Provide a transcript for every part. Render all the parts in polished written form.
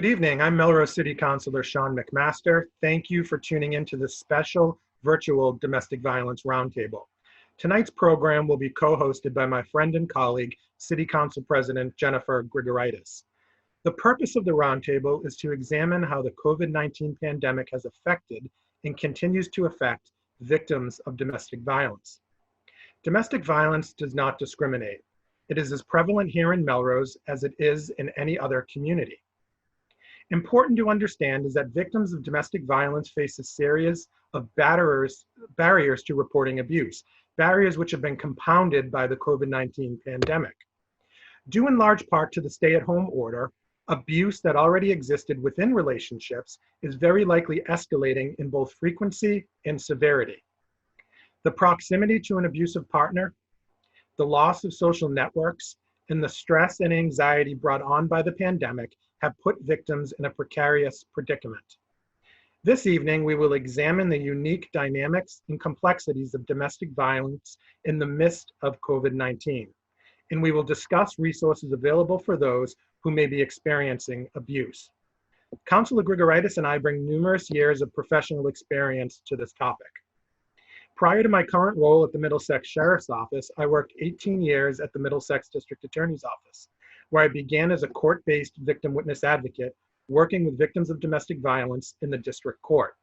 Good evening. I'm Melrose City Councilor Shawn MacMaster. Thank you for tuning in to this special virtual Domestic Violence Roundtable. Tonight's program will be co-hosted by my friend and colleague, City Council President Jennifer Grigoritis. The purpose of the roundtable is to examine how the COVID-19 pandemic has affected and continues to affect victims of domestic violence. Domestic violence does not discriminate. It is as prevalent here in Melrose as it is in any other community. Important to understand is that victims of domestic violence face a series of barriers to reporting abuse, barriers which have been compounded by the COVID-19 pandemic. Due in large part to the stay-at-home order, abuse that already existed within relationships is very likely escalating in both frequency and severity. The proximity to an abusive partner, the loss of social networks, and the stress and anxiety brought on by the pandemic have put victims in a precarious predicament. This evening, we will examine the unique dynamics and complexities of domestic violence in the midst of COVID-19, and we will discuss resources available for those who may be experiencing abuse. Councilor Grigoritis and I bring numerous years of professional experience to this topic. Prior to my current role at the Middlesex Sheriff's Office, I worked 18 years at the Middlesex District Attorney's Office, where I began as a court-based victim witness advocate, working with victims of domestic violence in the district court.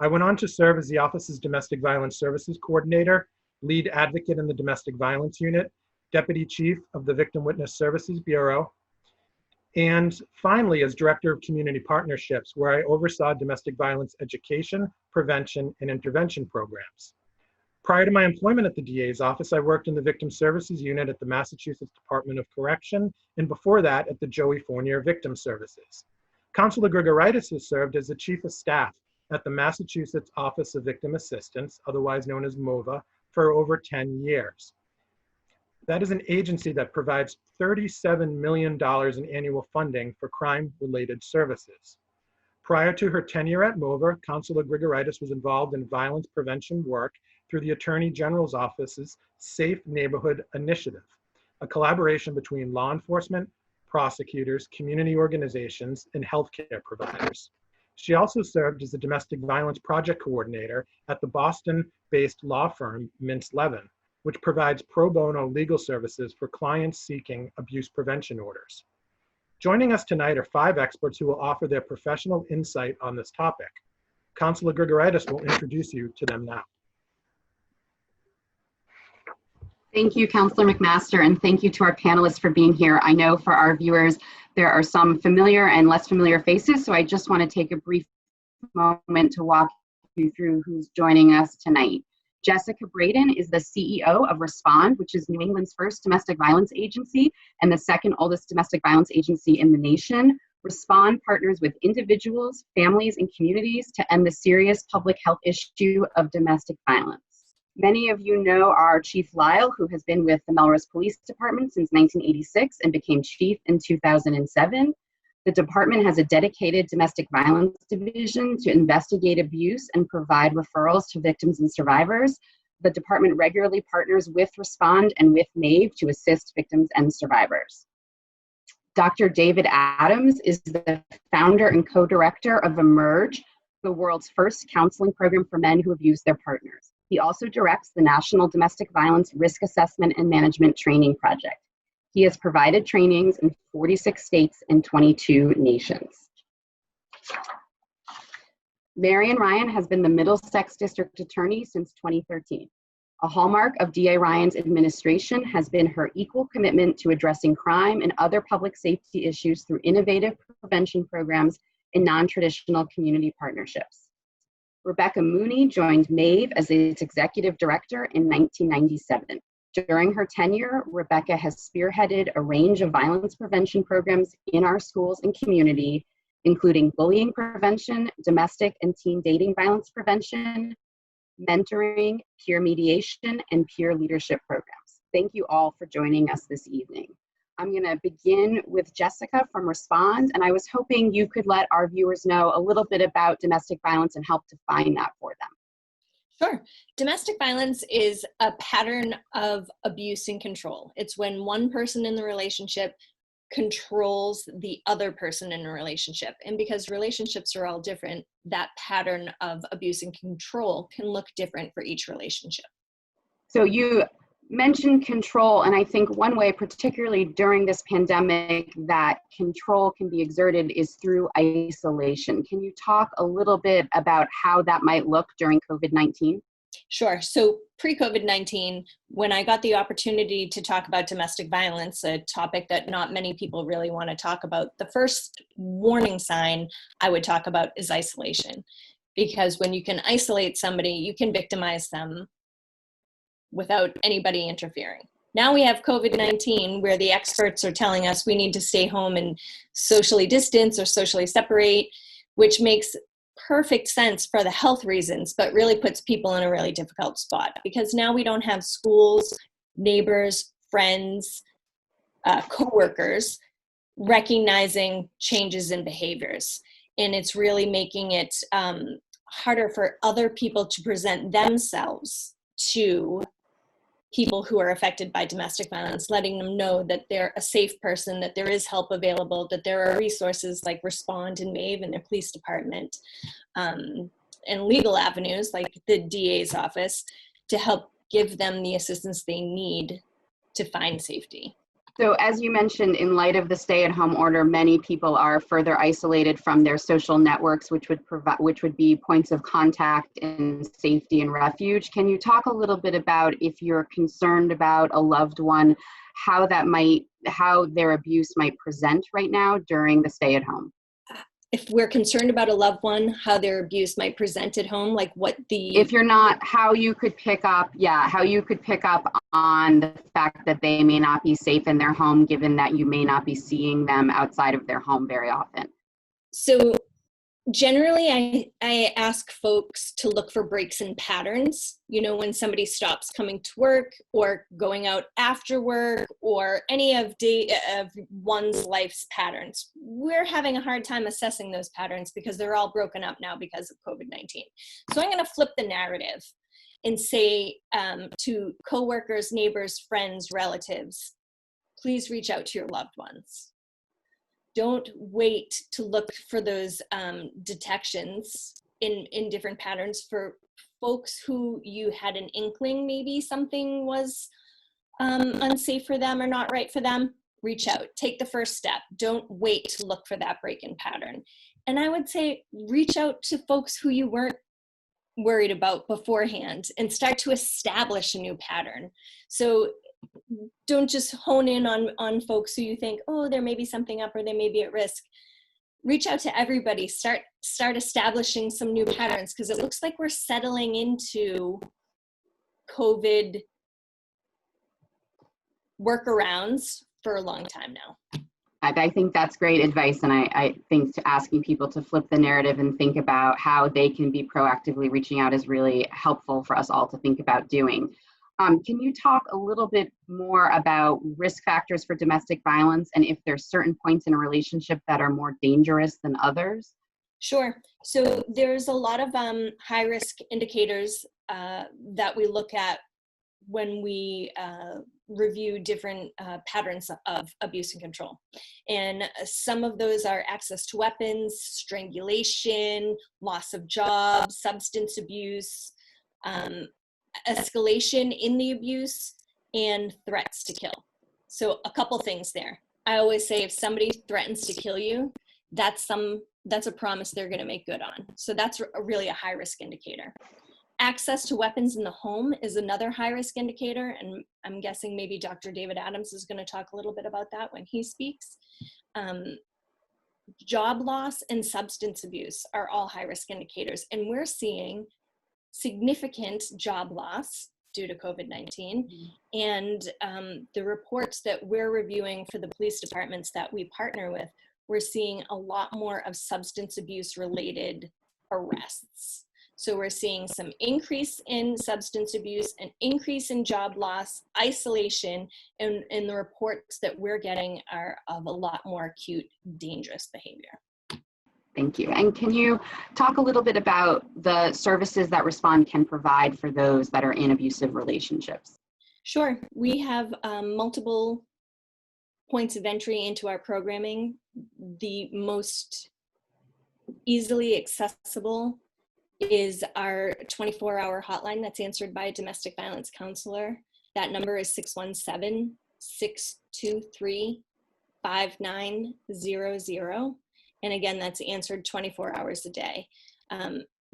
I went on to serve as the office's domestic violence services coordinator, lead advocate in the domestic violence unit, deputy chief of the Victim Witness Services Bureau, and finally as director of community partnerships, where I oversaw domestic violence education, prevention, and intervention programs. Prior to my employment at the DA's office, I worked in the Victim Services Unit at the Massachusetts Department of Correction, and before that at the Joey Fournier Victim Services. Councilor Grigoritis has served as the Chief of Staff at the Massachusetts Office of Victim Assistance, otherwise known as MOVA, for over 10 years. That is an agency that provides $37 million in annual funding for crime-related services. Prior to her tenure at MOVA, Councilor Grigoritis was involved in violence prevention work through the Attorney General's Office's Safe Neighborhood Initiative, a collaboration between law enforcement, prosecutors, community organizations, and healthcare providers. She also served as the Domestic Violence Project Coordinator at the Boston-based law firm Mintz-Levin, which provides pro bono legal services for clients seeking abuse prevention orders. Joining us tonight are 5 experts who will offer their professional insight on this topic. Councilor Grigoritis will introduce you to them now. Thank you, Councilor MacMaster, and thank you to our panelists for being here. I know for our viewers, there are some familiar and less familiar faces, so I just want to take a brief moment to walk you through who's joining us tonight. Jessica Brayden is the CEO of Respond, which is New England's first domestic violence agency and the second oldest domestic violence agency in the nation. Respond partners with individuals, families, and communities to end the serious public health issue of domestic violence. Many of you know our Chief Lyle, who has been with the Melrose Police Department since 1986 and became chief in 2007. The department has a dedicated domestic violence division to investigate abuse and provide referrals to victims and survivors. The department regularly partners with Respond and with MAVE to assist victims and survivors. Dr. David Adams is the founder and co-director of Emerge, the world's first counseling program for men who abuse their partners. He also directs the National Domestic Violence Risk Assessment and Management Training Project. He has provided trainings in 46 states and 22 nations. Marian Ryan has been the Middlesex District Attorney since 2013. A hallmark of DA Ryan's administration has been her equal commitment to addressing crime and other public safety issues through innovative prevention programs and non-traditional community partnerships. Rebecca Mooney joined MAVE as its executive director in 1997. During her tenure, Rebecca has spearheaded a range of violence prevention programs in our schools and community, including bullying prevention, domestic and teen dating violence prevention, mentoring, peer mediation, and peer leadership programs. Thank you all for joining us this evening. I'm going to begin with Jessica from Respond, and I was hoping you could let our viewers know a little bit about domestic violence and help define that for them. Sure. Domestic violence is a pattern of abuse and control. It's when one person in the relationship controls the other person in a relationship. And because relationships are all different, that pattern of abuse and control can look different for each relationship. So you mentioned control, and I think one way, particularly during this pandemic, that control can be exerted is through isolation. Can you talk a little bit about how that might look during COVID-19? Sure. So pre-COVID-19, when I got the opportunity to talk about domestic violence, a topic that not many people really want to talk about, the first warning sign I would talk about is isolation. Because when you can isolate somebody, you can victimize them without anybody interfering. Now we have COVID-19, where the experts are telling us we need to stay home and socially distance or socially separate, which makes perfect sense for the health reasons, but really puts people in a really difficult spot, because now we don't have schools, neighbors, friends, coworkers recognizing changes in behaviors. And it's really making it harder for other people to present themselves to people who are affected by domestic violence, letting them know that they're a safe person, that there is help available, that there are resources like Respond and MAVE in their police department, and legal avenues like the DA's office to help give them the assistance they need to find safety. So as you mentioned, in light of the stay-at-home order, many people are further isolated from their social networks, which would be points of contact and safety and refuge. Can you talk a little bit about, if you're concerned about a loved one, how their abuse might present right now during the stay-at-home? If we're concerned about a loved one, how their abuse might present at home, like what the... If you're not, how you could pick up on the fact that they may not be safe in their home, given that you may not be seeing them outside of their home very often. So generally, I ask folks to look for breaks in patterns. You know, when somebody stops coming to work or going out after work, or any of one's life's patterns. We're having a hard time assessing those patterns because they're all broken up now because of COVID-19. So I'm going to flip the narrative and say to coworkers, neighbors, friends, relatives, please reach out to your loved ones. Don't wait to look for those detections in different patterns for folks who you had an inkling maybe something was unsafe for them or not right for them. Reach out, take the first step. Don't wait to look for that break-in pattern. And I would say reach out to folks who you weren't worried about beforehand and start to establish a new pattern. So don't just hone in on folks who you think, oh, there may be something up or they may be at risk. Reach out to everybody, start establishing some new patterns, because it looks like we're settling into COVID workarounds for a long time now. I think that's great advice, and I think asking people to flip the narrative and think about how they can be proactively reaching out is really helpful for us all to think about doing. Can you talk a little bit more about risk factors for domestic violence, and if there's certain points in a relationship that are more dangerous than others? Sure. So there's a lot of high-risk indicators that we look at when we review different patterns of abuse and control. And some of those are access to weapons, strangulation, loss of job, substance abuse, escalation in the abuse, and threats to kill. So a couple things there. I always say if somebody threatens to kill you, that's a promise they're going to make good on. So that's really a high risk indicator. Access to weapons in the home is another high risk indicator, and I'm guessing maybe Dr. David Adams is going to talk a little bit about that when he speaks. Job loss and substance abuse are all high risk indicators, and we're seeing significant job loss due to COVID-19. And the reports that we're reviewing for the police departments that we partner with, we're seeing a lot more of substance abuse related arrests. So we're seeing some increase in substance abuse, an increase in job loss, isolation, and the reports that we're getting are of a lot more acute, dangerous behavior. Thank you. And can you talk a little bit about the services that Respond can provide for those that are in abusive relationships? Sure. We have multiple points of entry into our programming, the most easily accessible is our 24-hour hotline that's answered by a domestic violence counselor. That number is 617-623-5900. And again, that's answered 24 hours a day.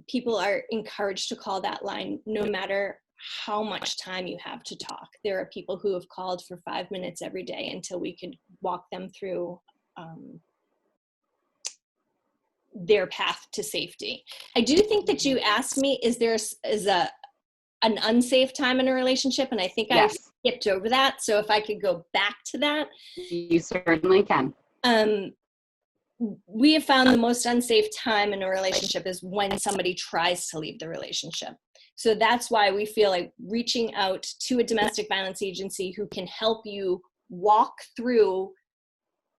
People are encouraged to call that line no matter how much time you have to talk. There are people who have called for 5 minutes every day until we could walk them through their path to safety. I do think that you asked me, is there an unsafe time in a relationship? And I think Yes. I skipped over that. So if I could go back to that. You certainly can. We have found the most unsafe time in a relationship is when somebody tries to leave the relationship. So that's why we feel like reaching out to a domestic violence agency who can help you walk through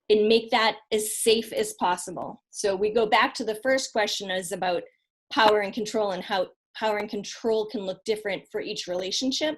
and make that as safe as possible. So we go back to the first question is about power and control and how power and control can look different for each relationship.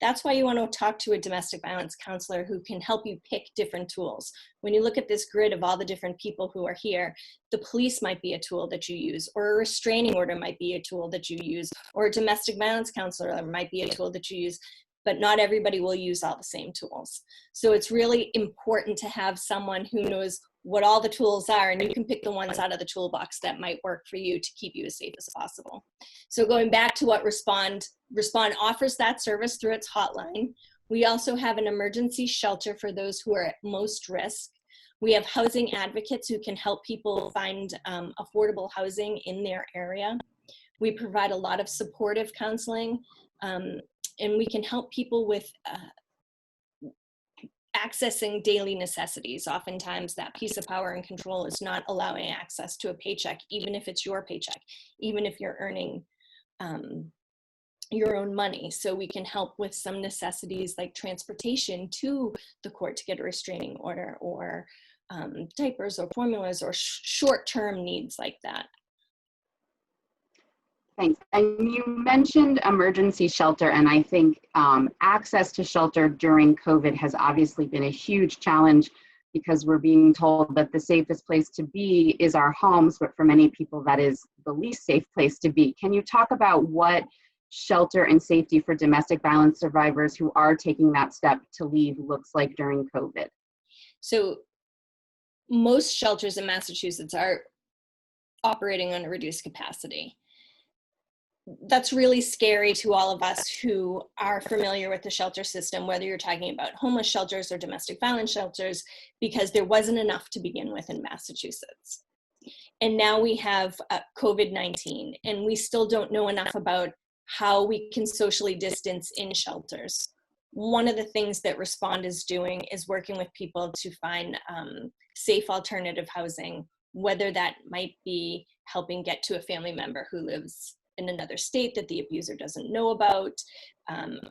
That's why you want to talk to a domestic violence counselor who can help you pick different tools. When you look at this grid of all the different people who are here, the police might be a tool that you use, or a restraining order might be a tool that you use, or a domestic violence counselor might be a tool that you use, but not everybody will use all the same tools. So it's really important to have someone who knows what all the tools are, and you can pick the ones out of the toolbox that might work for you to keep you as safe as possible. So going back to what Respond offers that service through its hotline. We also have an emergency shelter for those who are at most risk. We have housing advocates who can help people find affordable housing in their area. We provide a lot of supportive counseling, and we can help people with accessing daily necessities. Oftentimes that piece of power and control is not allowing access to a paycheck, even if it's your paycheck, even if you're earning your own money. So we can help with some necessities like transportation to the court to get a restraining order, or diapers or formulas, or short-term needs like that. Thanks. And you mentioned emergency shelter, and I think access to shelter during COVID has obviously been a huge challenge, because we're being told that the safest place to be is our homes, but for many people that is the least safe place to be. Can you talk about what shelter and safety for domestic violence survivors who are taking that step to leave looks like during COVID? So most shelters in Massachusetts are operating on a reduced capacity. That's really scary to all of us who are familiar with the shelter system, whether you're talking about homeless shelters or domestic violence shelters, because there wasn't enough to begin with in Massachusetts. And now we have COVID-19, and we still don't know enough about how we can socially distance in shelters. One of the things that Respond is doing is working with people to find safe alternative housing, whether that might be helping get to a family member who lives in another state that the abuser doesn't know about,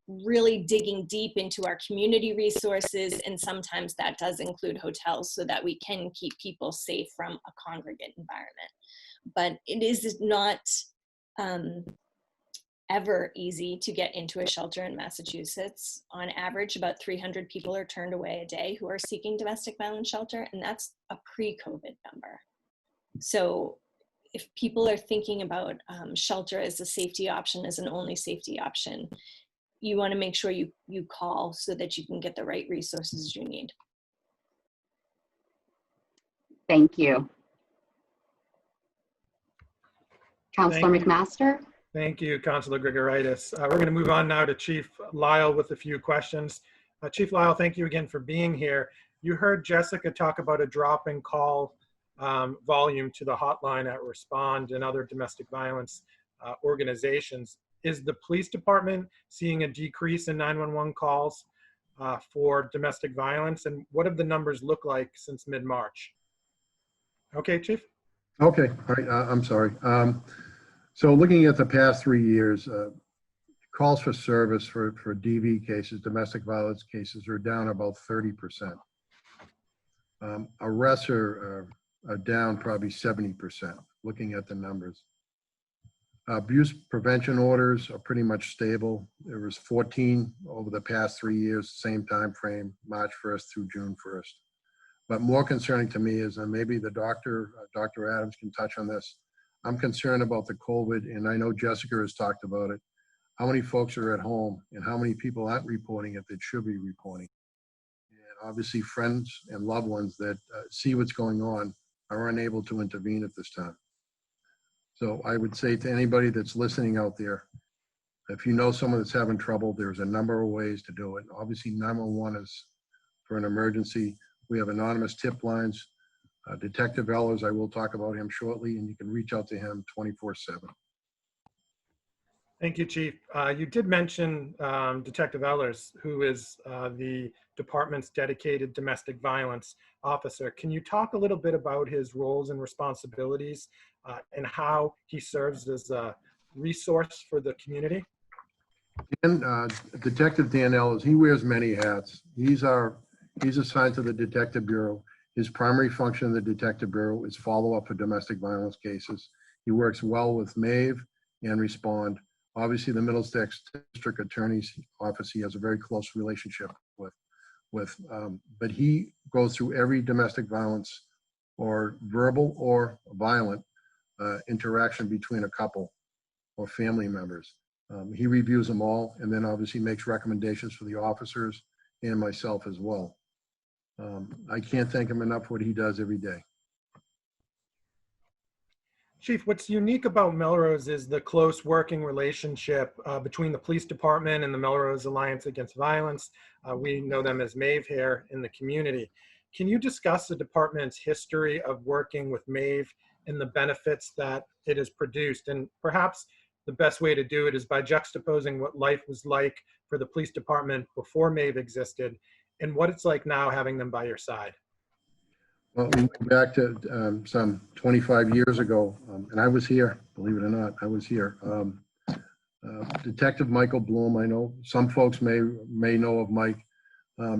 really digging deep into our community resources, and sometimes that does include hotels so that we can keep people safe from a congregate environment. But it is not ever easy to get into a shelter in Massachusetts. On average, about 300 people are turned away a day who are seeking domestic violence shelter, and that's a pre-COVID number. So if people are thinking about shelter as a safety option, as an only safety option, you want to make sure you call so that you can get the right resources you need. Thank you. Counselor MacMaster? Thank you, Counselor Grigoritis. We're going to move on now to Chief Lyle with a few questions. Chief Lyle, thank you again for being here. You heard Jessica talk about a drop in call volume to the hotline at Respond and other domestic violence organizations. Is the police department seeing a decrease in 911 calls for domestic violence? And what have the numbers look like since mid-March? Okay, Chief? Okay, all right, I'm sorry. So looking at the past 3 years, calls for service for DV cases, domestic violence cases, are down about 30%. Arrests are down probably 70%, looking at the numbers. Abuse prevention orders are pretty much stable. There was 14 over the past 3 years, same time frame, March 1st through June 1st. But more concerning to me is, and maybe the doctor, Dr. Adams can touch on this, I'm concerned about the COVID, and I know Jessica has talked about it. How many folks are at home and how many people aren't reporting it that should be reporting? And obviously friends and loved ones that see what's going on are unable to intervene at this time. So I would say to anybody that's listening out there, if you know someone that's having trouble, there's a number of ways to do it. Obviously 911 is for an emergency. We have anonymous tip lines. Detective Ellers, I will talk about him shortly, and you can reach out to him 24/7. Thank you, Chief. You did mention Detective Ellers, who is the department's dedicated domestic violence officer. Can you talk a little bit about his roles and responsibilities and how he serves as a resource for the community? And Detective Dan Ellers, he wears many hats. He's assigned to the Detective Bureau. His primary function in the Detective Bureau is follow-up for domestic violence cases. He works well with MAVE and Respond. Obviously, the Middlesex District Attorney's Office, he has a very close relationship with, but he goes through every domestic violence or verbal or violent interaction between a couple or family members. He reviews them all and then obviously makes recommendations for the officers and myself as well. I can't thank him enough for what he does every day. Chief, what's unique about Melrose is the close working relationship between the police department and the Melrose Alliance Against Violence. We know them as MAVE here in the community. Can you discuss the department's history of working with MAVE and the benefits that it has produced? And perhaps the best way to do it is by juxtaposing what life was like for the police department before MAVE existed and what it's like now having them by your side. Well, we go back to some 25 years ago, and I was here, believe it or not, I was here. Detective Michael Bloom, I know some folks may know of Mike.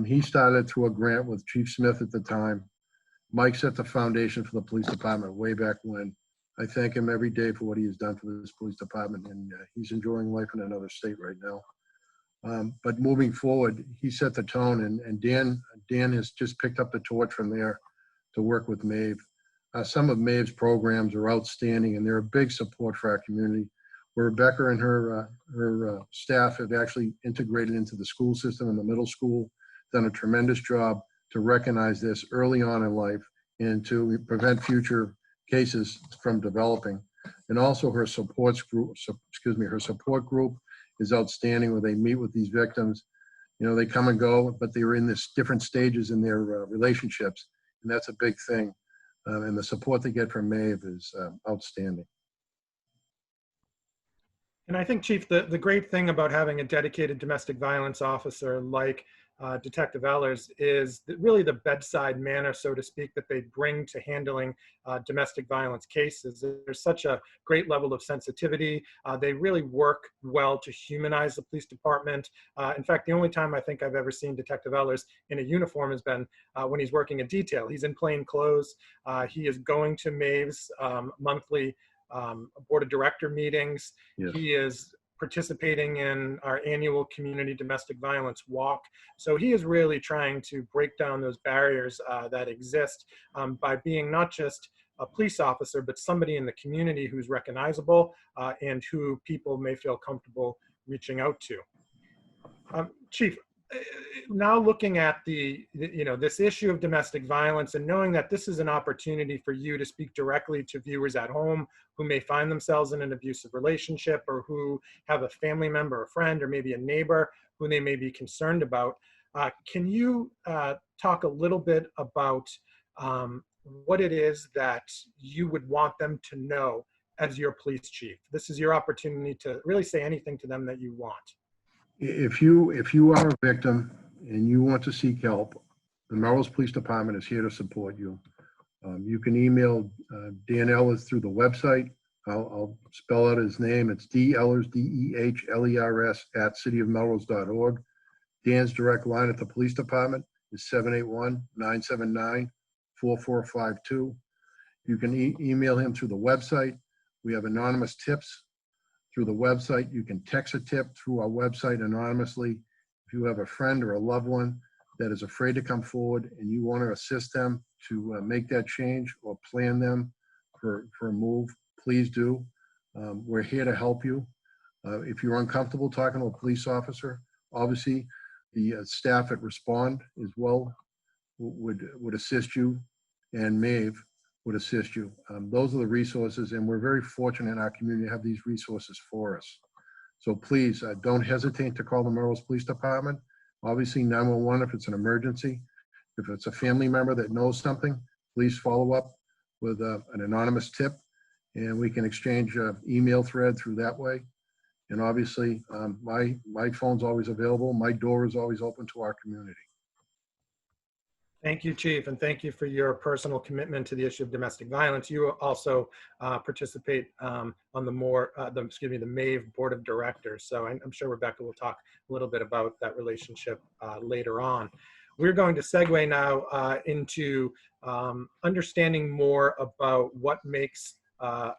He started through a grant with Chief Smith at the time. Mike set the foundation for the police department way back when. I thank him every day for what he has done for this police department, and he's enjoying life in another state right now. But moving forward, he set the tone, and Dan has just picked up the torch from there to work with MAVE. Some of MAVE's programs are outstanding, and they're a big support for our community. Where Rebecca and her staff have actually integrated into the school system and the middle school, done a tremendous job to recognize this early on in life and to prevent future cases from developing. And also her support group is outstanding, where they meet with these victims. You know, they come and go, but they were in this different stages in their relationships. And that's a big thing. And the support they get from MAVE is outstanding. And I think, Chief, the great thing about having a dedicated domestic violence officer like Detective Ellers is really the bedside manner, so to speak, that they bring to handling domestic violence cases. There's such a great level of sensitivity. They really work well to humanize the police department. In fact, the only time I think I've ever seen Detective Ellers in a uniform has been when he's working a detail. He's in plain clothes. He is going to MAVE's monthly board of director meetings. Yes. He is participating in our annual community domestic violence walk. So he is really trying to break down those barriers that exist by being not just a police officer, but somebody in the community who's recognizable and who people may feel comfortable reaching out to. Chief, now looking at this issue of domestic violence and knowing that this is an opportunity for you to speak directly to viewers at home who may find themselves in an abusive relationship or who have a family member, a friend, or maybe a neighbor who they may be concerned about, can you talk a little bit about what it is that you would want them to know as your police chief? This is your opportunity to really say anything to them that you want. If you are a victim and you want to seek help, the Melrose Police Department is here to support you. You can email Dan Ellers through the website. I'll spell out his name. It's D-Ellers, D-E-H-L-E-R-S @cityofmelrose.org. Dan's direct line at the police department is 781-979-4452. You can email him through the website. We have anonymous tips through the website. You can text a tip through our website anonymously. If you have a friend or a loved one that is afraid to come forward and you want to assist them to make that change or plan them for a move, please do. We're here to help you. If you're uncomfortable talking to a police officer, obviously the staff at Respond as well would assist you, and Maeve would assist you. Those are the resources, and we're very fortunate in our community to have these resources for us. So please don't hesitate to call the Melrose Police Department. Obviously 911 if it's an emergency. If it's a family member that knows something, please follow up with an anonymous tip, and we can exchange email thread through that way. And obviously my phone's always available. My door is always open to our community. Thank you, Chief, and thank you for your personal commitment to the issue of domestic violence. You also participate on the MAVE Board of Directors. So I'm sure Rebecca will talk a little bit about that relationship later on. We're going to segue now into understanding more about what makes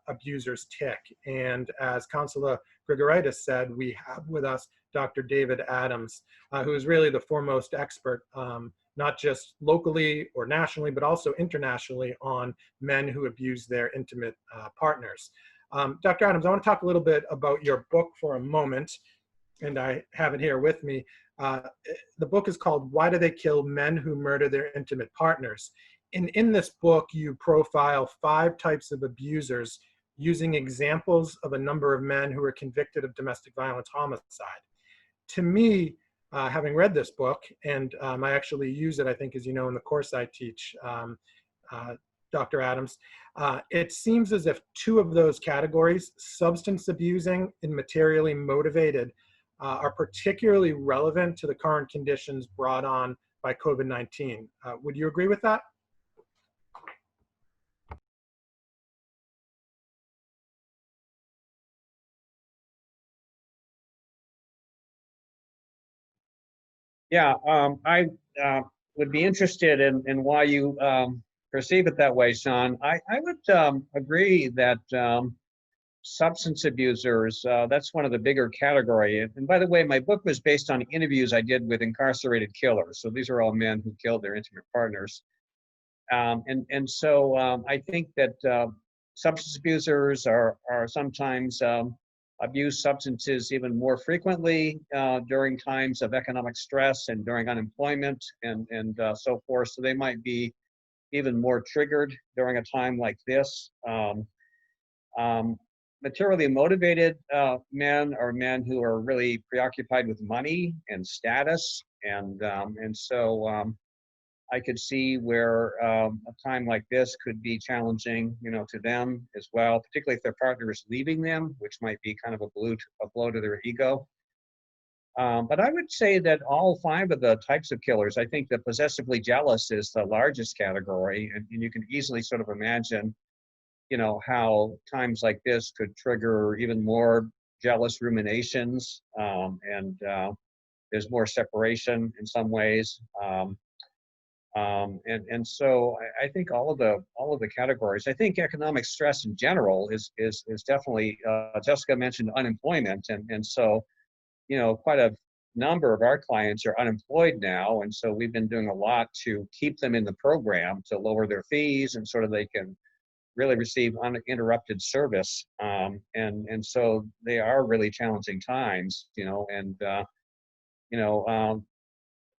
abusers tick. And as Councilor Grigoritis said, we have with us Dr. David Adams, who is really the foremost expert, not just locally or nationally, but also internationally on men who abuse their intimate partners. Dr. Adams, I want to talk a little bit about your book for a moment, and I have it here with me. The book is called Why Do They Kill Men Who Murder Their Intimate Partners? And in this book, you profile 5 types of abusers using examples of a number of men who were convicted of domestic violence homicide. To me, having read this book, and I actually use it, I think, as you know, in the course I teach, Dr. Adams, it seems as if 2 of those categories, substance abusing and materially motivated, are particularly relevant to the current conditions brought on by COVID-19. Would you agree with that? Yeah, I would be interested in why you perceive it that way, Shawn. I would agree that substance abusers, that's one of the bigger category. And by the way, my book was based on interviews I did with incarcerated killers. So these are all men who killed their intimate partners. So I think that substance abusers are sometimes abuse substances even more frequently during times of economic stress and during unemployment and so forth. So they might be even more triggered during a time like this. Materially motivated men are men who are really preoccupied with money and status, and so I could see where a time like this could be challenging, to them as well, particularly if their partner is leaving them, which might be kind of a blow to their ego. But I would say that all 5 of the types of killers, I think the possessively jealous is the largest category, and you can easily sort of imagine, how times like this could trigger even more jealous ruminations, and there's more separation in some ways. So I think all of the categories. I think economic stress in general is definitely. Jessica mentioned unemployment, and so quite a number of our clients are unemployed now, and so we've been doing a lot to keep them in the program to lower their fees, and sort of they can really receive uninterrupted service. And so they are really challenging times,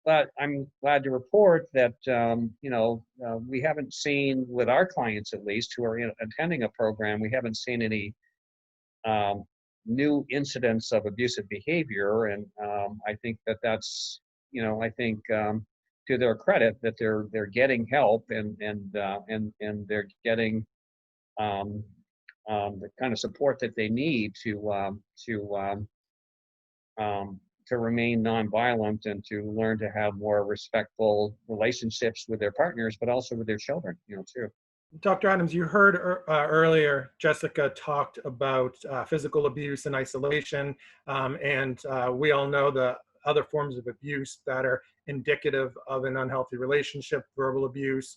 But I'm glad to report that, we haven't seen, with our clients at least, who are attending a program, we haven't seen any new incidents of abusive behavior. And I think that's, to their credit, that they're getting help and they're getting the kind of support that they need to remain nonviolent and to learn to have more respectful relationships with their partners, but also with their children, too. Dr. Adams, you heard earlier Jessica talked about physical abuse and isolation, and we all know the other forms of abuse that are indicative of an unhealthy relationship: verbal abuse,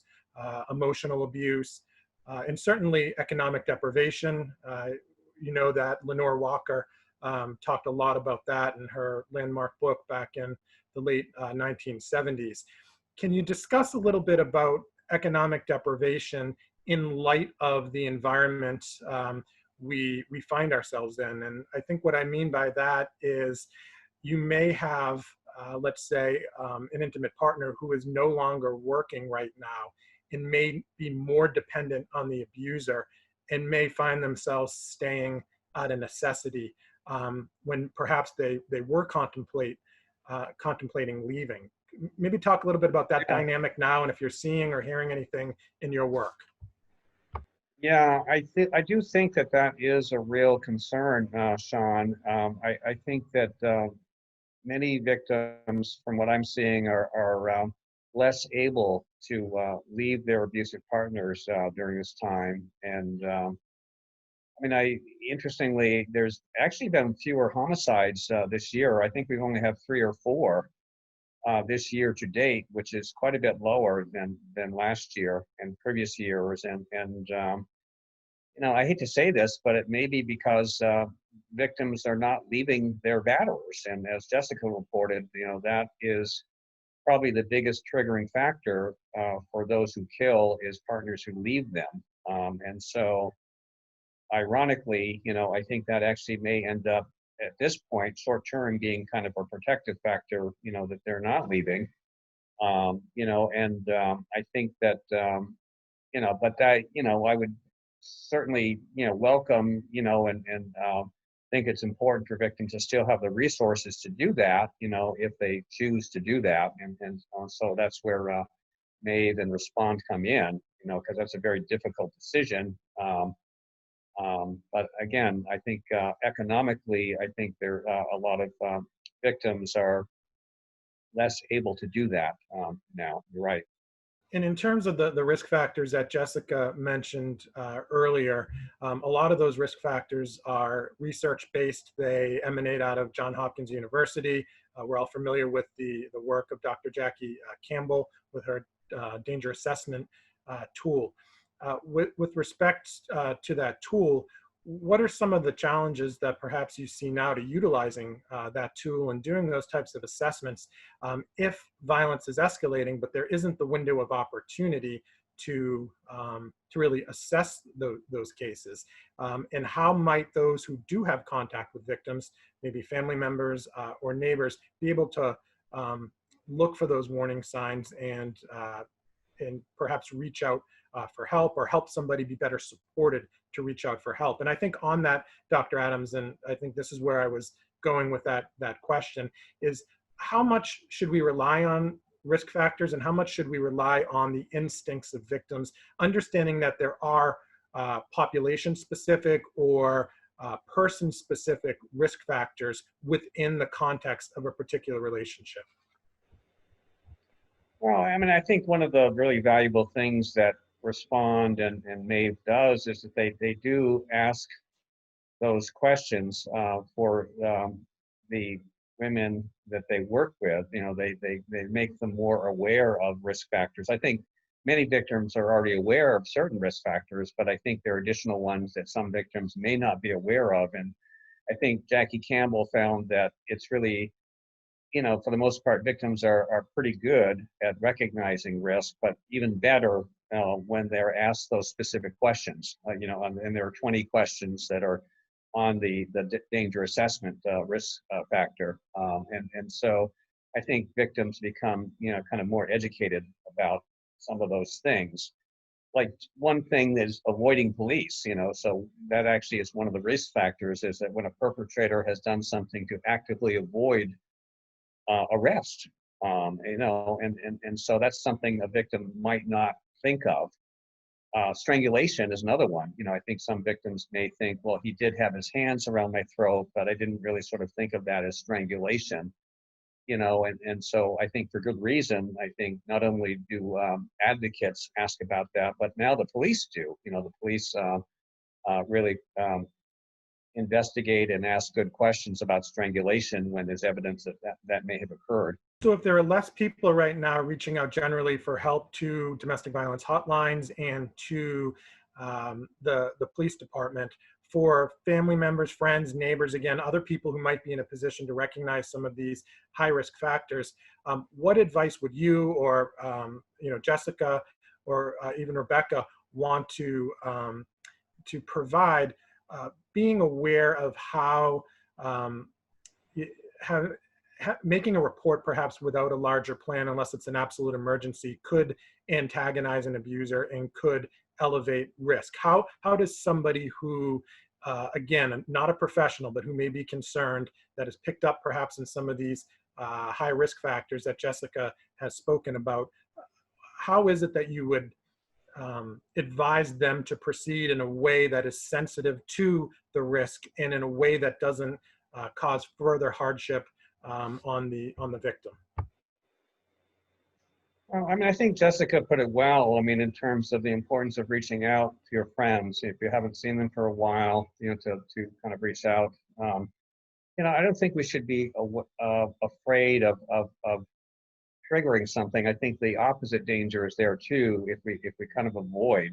emotional abuse, and certainly economic deprivation. You know that Lenore Walker talked a lot about that in her landmark book back in the late 1970s. Can you discuss a little bit about economic deprivation in light of the environment we find ourselves in? And I think what I mean by that is you may have, let's say, an intimate partner who is no longer working right now and may be more dependent on the abuser and may find themselves staying out of necessity when perhaps they were contemplating leaving. Maybe talk a little bit about that dynamic now, and if you're seeing or hearing anything in your work. Yeah, I do think that that is a real concern, Shawn. I think that many victims, from what I'm seeing, are less able to leave their abusive partners during this time. And I mean, interestingly, there's actually been fewer homicides this year. I think we've only had 3 or 4 this year to date, which is quite a bit lower than last year and previous years. And you know, I hate to say this, but it may be because victims are not leaving their batterers. And as Jessica reported, you know, that is probably the biggest triggering factor for those who kill is partners who leave them. And so, ironically, you know, I think that actually may end up at this point, short term, being kind of a protective factor, you know, that they're not leaving. You know, and I think that, you know, but that, you know, I would certainly, you know, welcome, you know, and think it's important for victims to still have the resources to do that, you know, if they choose to do that. And so that's where Maeve and Respond come in, you know, because that's a very difficult decision. But again, I think economically, I think there a lot of victims are less able to do that now. You're right. And in terms of the risk factors that Jessica mentioned earlier, a lot of those risk factors are research-based. They emanate out of Johns Hopkins University. We're all familiar with the work of Dr. Jackie Campbell with her danger assessment tool. With respect to that tool, what are some of the challenges that perhaps you see now to utilizing that tool and doing those types of assessments if violence is escalating, but there isn't the window of opportunity to really assess those cases? And how might those who do have contact with victims, maybe family members or neighbors, be able to look for those warning signs and perhaps reach out for help, or help somebody be better supported to reach out for help? And I think on that, Dr. Adams, and I think this is where I was going with that question, is how much should we rely on risk factors and how much should we rely on the instincts of victims, understanding that there are population-specific or person-specific risk factors within the context of a particular relationship? Well, I mean, I think one of the really valuable things that Respond and Maeve does is that they do ask those questions for the women that they work with. You know, they make them more aware of risk factors. I think many victims are already aware of certain risk factors, but I think there are additional ones that some victims may not be aware of. And I think Jackie Campbell found that it's really, you know, for the most part, victims are pretty good at recognizing risk, but even better when they're asked those specific questions. You know, and there are 20 questions that are on the danger assessment risk factor. And so I think victims become, you know, kind of more educated about some of those things. Like one thing is avoiding police, you know, so that actually is one of the risk factors, is that when a perpetrator has done something to actively avoid arrest, you know, and so that's something a victim might not think of. Strangulation is another one. You know, I think some victims may think, well, he did have his hands around my throat, but I didn't really sort of think of that as strangulation. You know, and so I think for good reason, I think not only do advocates ask about that, but now the police do. You know, the police really investigate and ask good questions about strangulation when there's evidence that may have occurred. So if there are less people right now reaching out generally for help to domestic violence hotlines and to the police department for family members, friends, neighbors, again, other people who might be in a position to recognize some of these high-risk factors, what advice would you or Jessica or even Rebecca want to provide, being aware of how making a report perhaps without a larger plan, unless it's an absolute emergency, could antagonize an abuser and could elevate risk? How does somebody who, again, not a professional, but who may be concerned, that is picked up perhaps in some of these high risk factors that Jessica has spoken about, how is it that you would advise them to proceed in a way that is sensitive to the risk and in a way that doesn't cause further hardship on the victim? Well, I mean, I think Jessica put it well. I mean, in terms of the importance of reaching out to your friends, if you haven't seen them for a while, to kind of reach out. I don't think we should be afraid of triggering something. I think the opposite danger is there too. If we kind of avoid,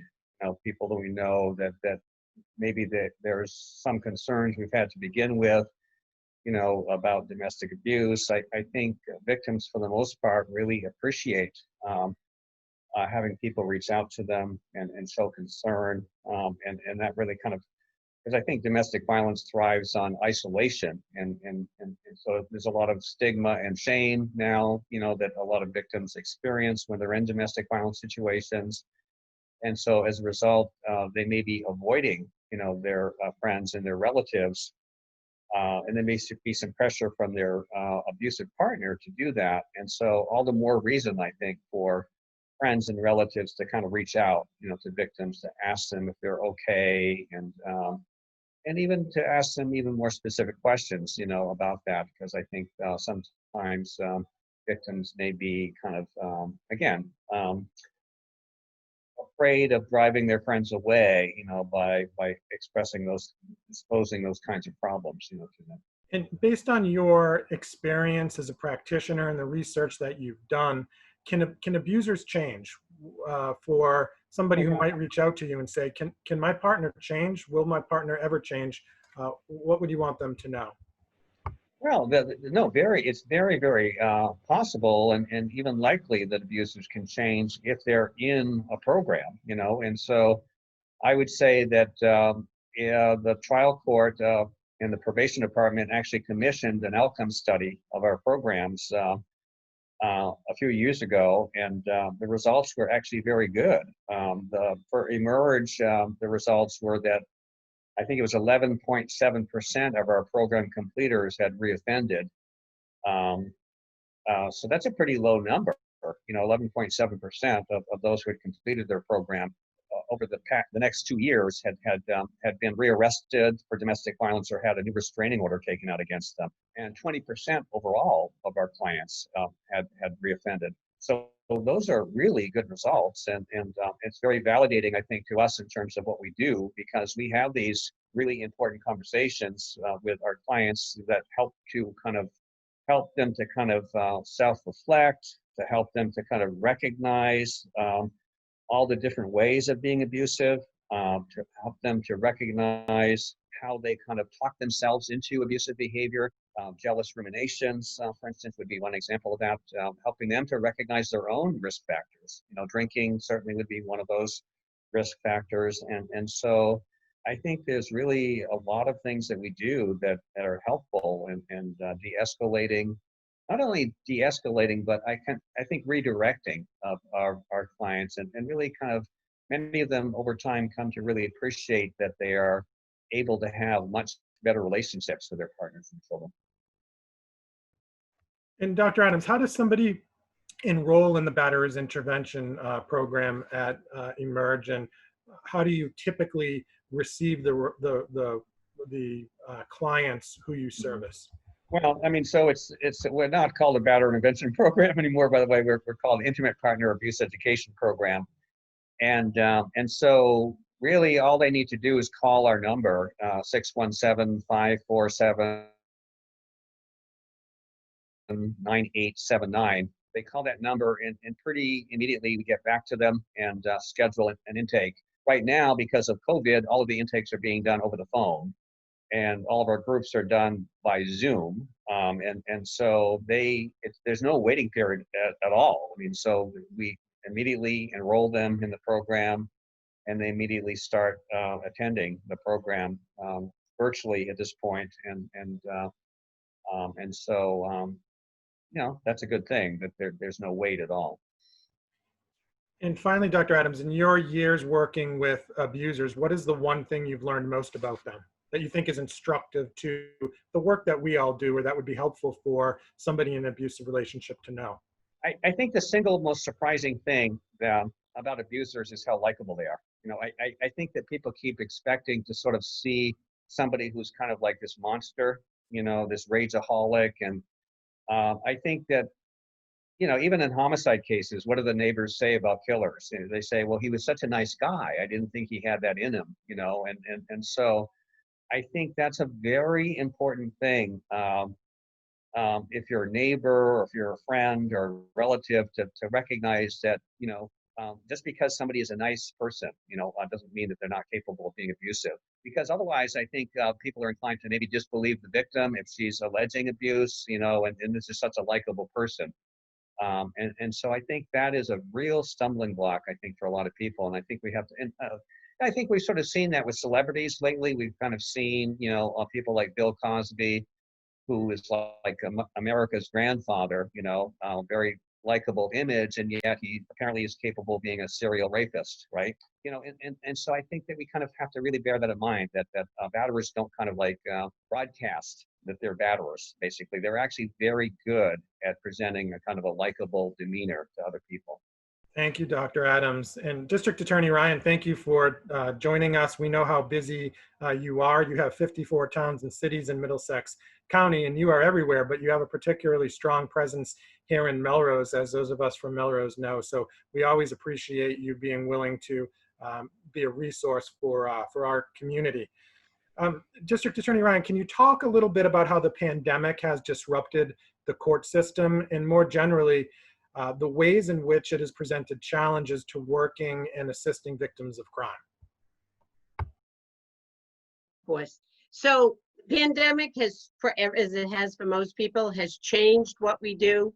people that we know that maybe there's some concerns we've had to begin with, about domestic abuse. I think victims, for the most part, really appreciate having people reach out to them and show concern, and that really kind of, because I think domestic violence thrives on isolation, and so there's a lot of stigma and shame now, that a lot of victims experience when they're in domestic violence situations, and so as a result, they may be avoiding, their friends and their relatives. And there may be some pressure from their abusive partner to do that. And so all the more reason, I think, for friends and relatives to kind of reach out, to victims, to ask them if they're okay, and even to ask them even more specific questions, about that, because I think sometimes victims may be kind of, again, afraid of driving their friends away, by exposing those kinds of problems, to them. And based on your experience as a practitioner and the research that you've done, can abusers change? For somebody who might reach out to you and say, can my partner change? Will my partner ever change? What would you want them to know? Well, it's very, very possible and even likely that abusers can change if they're in a program, and so I would say that the trial court and the probation department actually commissioned an outcome study of our programs a few years ago, and the results were actually very good. For Emerge, the results were that I think it was 11.7% of our program completers had reoffended. So that's a pretty low number. 11.7% of those who had completed their program over the next 2 years had been rearrested for domestic violence or had a new restraining order taken out against them. And 20% overall of our clients had reoffended. So those are really good results, and it's very validating, I think, to us in terms of what we do, because we have these really important conversations with our clients that help them to kind of self-reflect, to help them to kind of recognize all the different ways of being abusive, to help them to recognize how they kind of talk themselves into abusive behavior. Jealous ruminations, for instance, would be one example of that, helping them to recognize their own risk factors. Drinking certainly would be one of those risk factors. And so I think there's really a lot of things that we do that are helpful and de-escalating, not only de-escalating, but I think redirecting of our clients and really kind of, many of them over time come to really appreciate that they are able to have much better relationships with their partners and children. And Dr. Adams, how does somebody enroll in the batterer's intervention program at Emerge, and how do you typically receive the clients who you service? Well, I mean, so we're not called a batterer intervention program anymore. By the way, we're called Intimate Partner Abuse Education Program, and so really all they need to do is call our number 617-547. 9879. They call that number and pretty immediately we get back to them and schedule an intake. right now, because of COVID, all of the intakes are being done over the phone, and all of our groups are done by Zoom. And so there's no waiting period at all. I mean, so we immediately enroll them in the program, and they immediately start attending the program virtually at this point. And so that's a good thing that there's no wait at all. And finally, Dr. Adams, in your years working with abusers, what is the one thing you've learned most about them that you think is instructive to the work that we all do, or that would be helpful for somebody in an abusive relationship to know? I think the single most surprising thing about abusers is how likable they are. I think that people keep expecting to sort of see somebody who's kind of like this monster, this rageaholic. And I think that, even in homicide cases, what do the neighbors say about killers? They say, well, he was such a nice guy. I didn't think he had that in him, and so I think that's a very important thing. If you're a neighbor, or if you're a friend or relative, to recognize that, just because somebody is a nice person, doesn't mean that they're not capable of being abusive. Because otherwise, I think people are inclined to maybe disbelieve the victim if she's alleging abuse, and this is such a likable person. And so I think that is a real stumbling block, I think, for a lot of people. And I think we have to, I think we've sort of seen that with celebrities lately. We've kind of seen, people like Bill Cosby, who is like America's grandfather, very likable image, and yet he apparently is capable of being a serial rapist, right? And so I think that we kind of have to really bear that in mind, that batterers don't kind of like broadcast that they're batterers. Basically, they're actually very good at presenting a kind of a likable demeanor to other people. Thank you, Dr. Adams. And District Attorney Ryan, thank you for joining us. We know how busy you are. You have 54 towns and cities in Middlesex County, and you are everywhere, but you have a particularly strong presence here in Melrose, as those of us from Melrose know. So we always appreciate you being willing to be a resource for our community. District Attorney Ryan, can you talk a little bit about how the pandemic has disrupted the court system, and more generally, the ways in which it has presented challenges to working and assisting victims of crime? Of course. So pandemic has, as it has for most people, has changed what we do,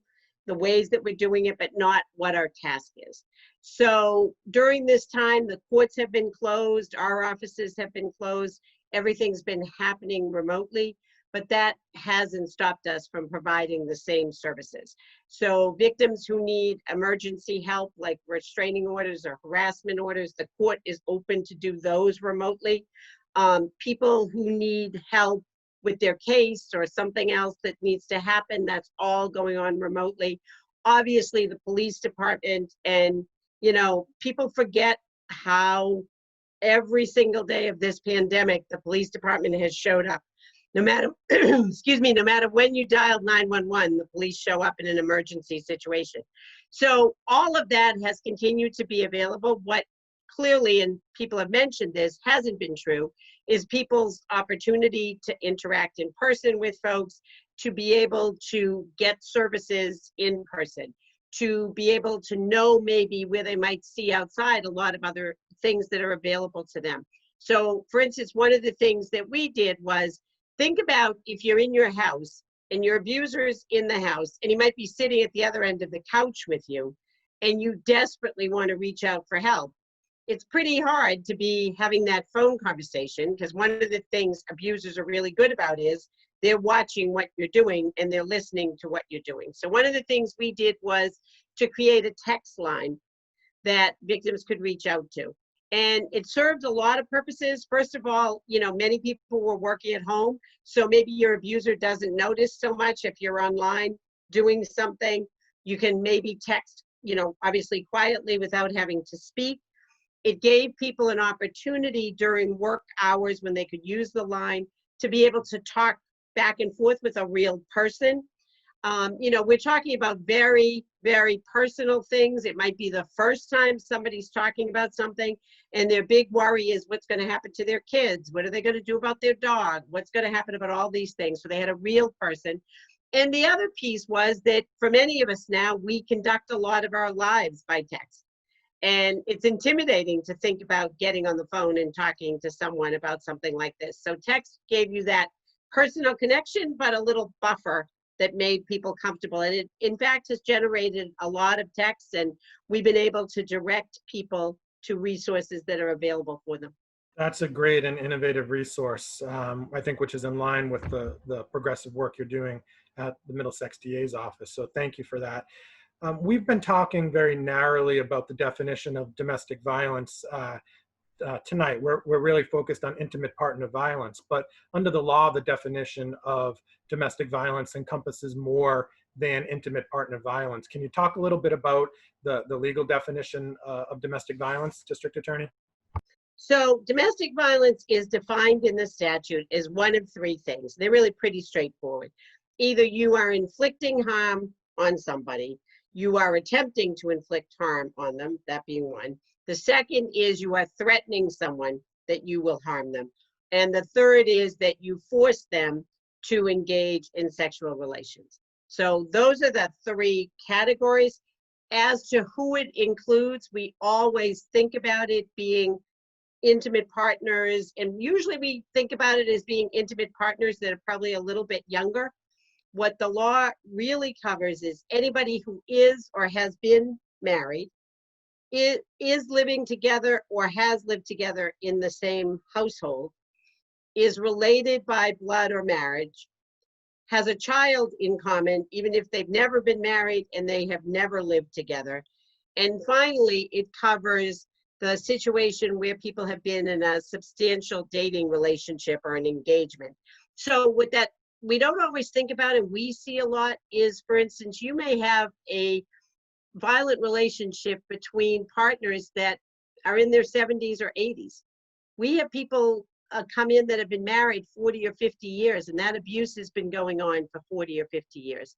the ways that we're doing it, but not what our task is. So during this time, the courts have been closed, our offices have been closed, everything's been happening remotely, but that hasn't stopped us from providing the same services. So victims who need emergency help, like restraining orders or harassment orders, the court is open to do those remotely. People who need help with their case or something else that needs to happen, that's all going on remotely. Obviously, the police department, and people forget how every single day of this pandemic, the police department has showed up. No matter, excuse me, no matter when you dialed 911, the police show up in an emergency situation. So all of that has continued to be available. What clearly, and people have mentioned this, hasn't been true, is people's opportunity to interact in person with folks, to be able to get services in person, to be able to know maybe where they might see outside a lot of other things that are available to them. So for instance, one of the things that we did was, think about if you're in your house and your abuser is in the house and he might be sitting at the other end of the couch with you and you desperately want to reach out for help. It's pretty hard to be having that phone conversation, because one of the things abusers are really good about is they're watching what you're doing and they're listening to what you're doing. So one of the things we did was to create a text line that victims could reach out to. And it served a lot of purposes. First of all, many people were working at home, so maybe your abuser doesn't notice so much if you're online doing something. You can maybe text, obviously quietly without having to speak. It gave people an opportunity during work hours when they could use the line to be able to talk back and forth with a real person. We're talking about very, very personal things. It might be the first time somebody's talking about something and their big worry is what's going to happen to their kids. What are they going to do about their dog? What's going to happen about all these things? So they had a real person. And the other piece was that for many of us now, we conduct a lot of our lives by text. And it's intimidating to think about getting on the phone and talking to someone about something like this. So text gave you that personal connection, but a little buffer that made people comfortable. And it, in fact, has generated a lot of texts, and we've been able to direct people to resources that are available for them. That's a great and innovative resource, I think, which is in line with the progressive work you're doing at the Middlesex DA's office. So thank you for that. We've been talking very narrowly about the definition of domestic violence tonight. We're really focused on intimate partner violence, but under the law, the definition of domestic violence encompasses more than intimate partner violence. Can you talk a little bit about the legal definition of domestic violence, District Attorney? So domestic violence is defined in the statute as one of three things. They're really pretty straightforward. Either you are inflicting harm on somebody, you are attempting to inflict harm on them, that being one. The second is you are threatening someone that you will harm them. And the third is that you force them to engage in sexual relations. So those are the three categories. As to who it includes, we always think about it being intimate partners, and usually we think about it as being intimate partners that are probably a little bit younger. What the law really covers is anybody who is or has been married, is living together or has lived together in the same household, is related by blood or marriage, has a child in common, even if they've never been married and they have never lived together. And finally, it covers the situation where people have been in a substantial dating relationship or an engagement. So with that, we don't always think about it, we see a lot is, for instance, you may have a violent relationship between partners that are in their 70s or 80s. We have people come in that have been married 40 or 50 years, and that abuse has been going on for 40 or 50 years.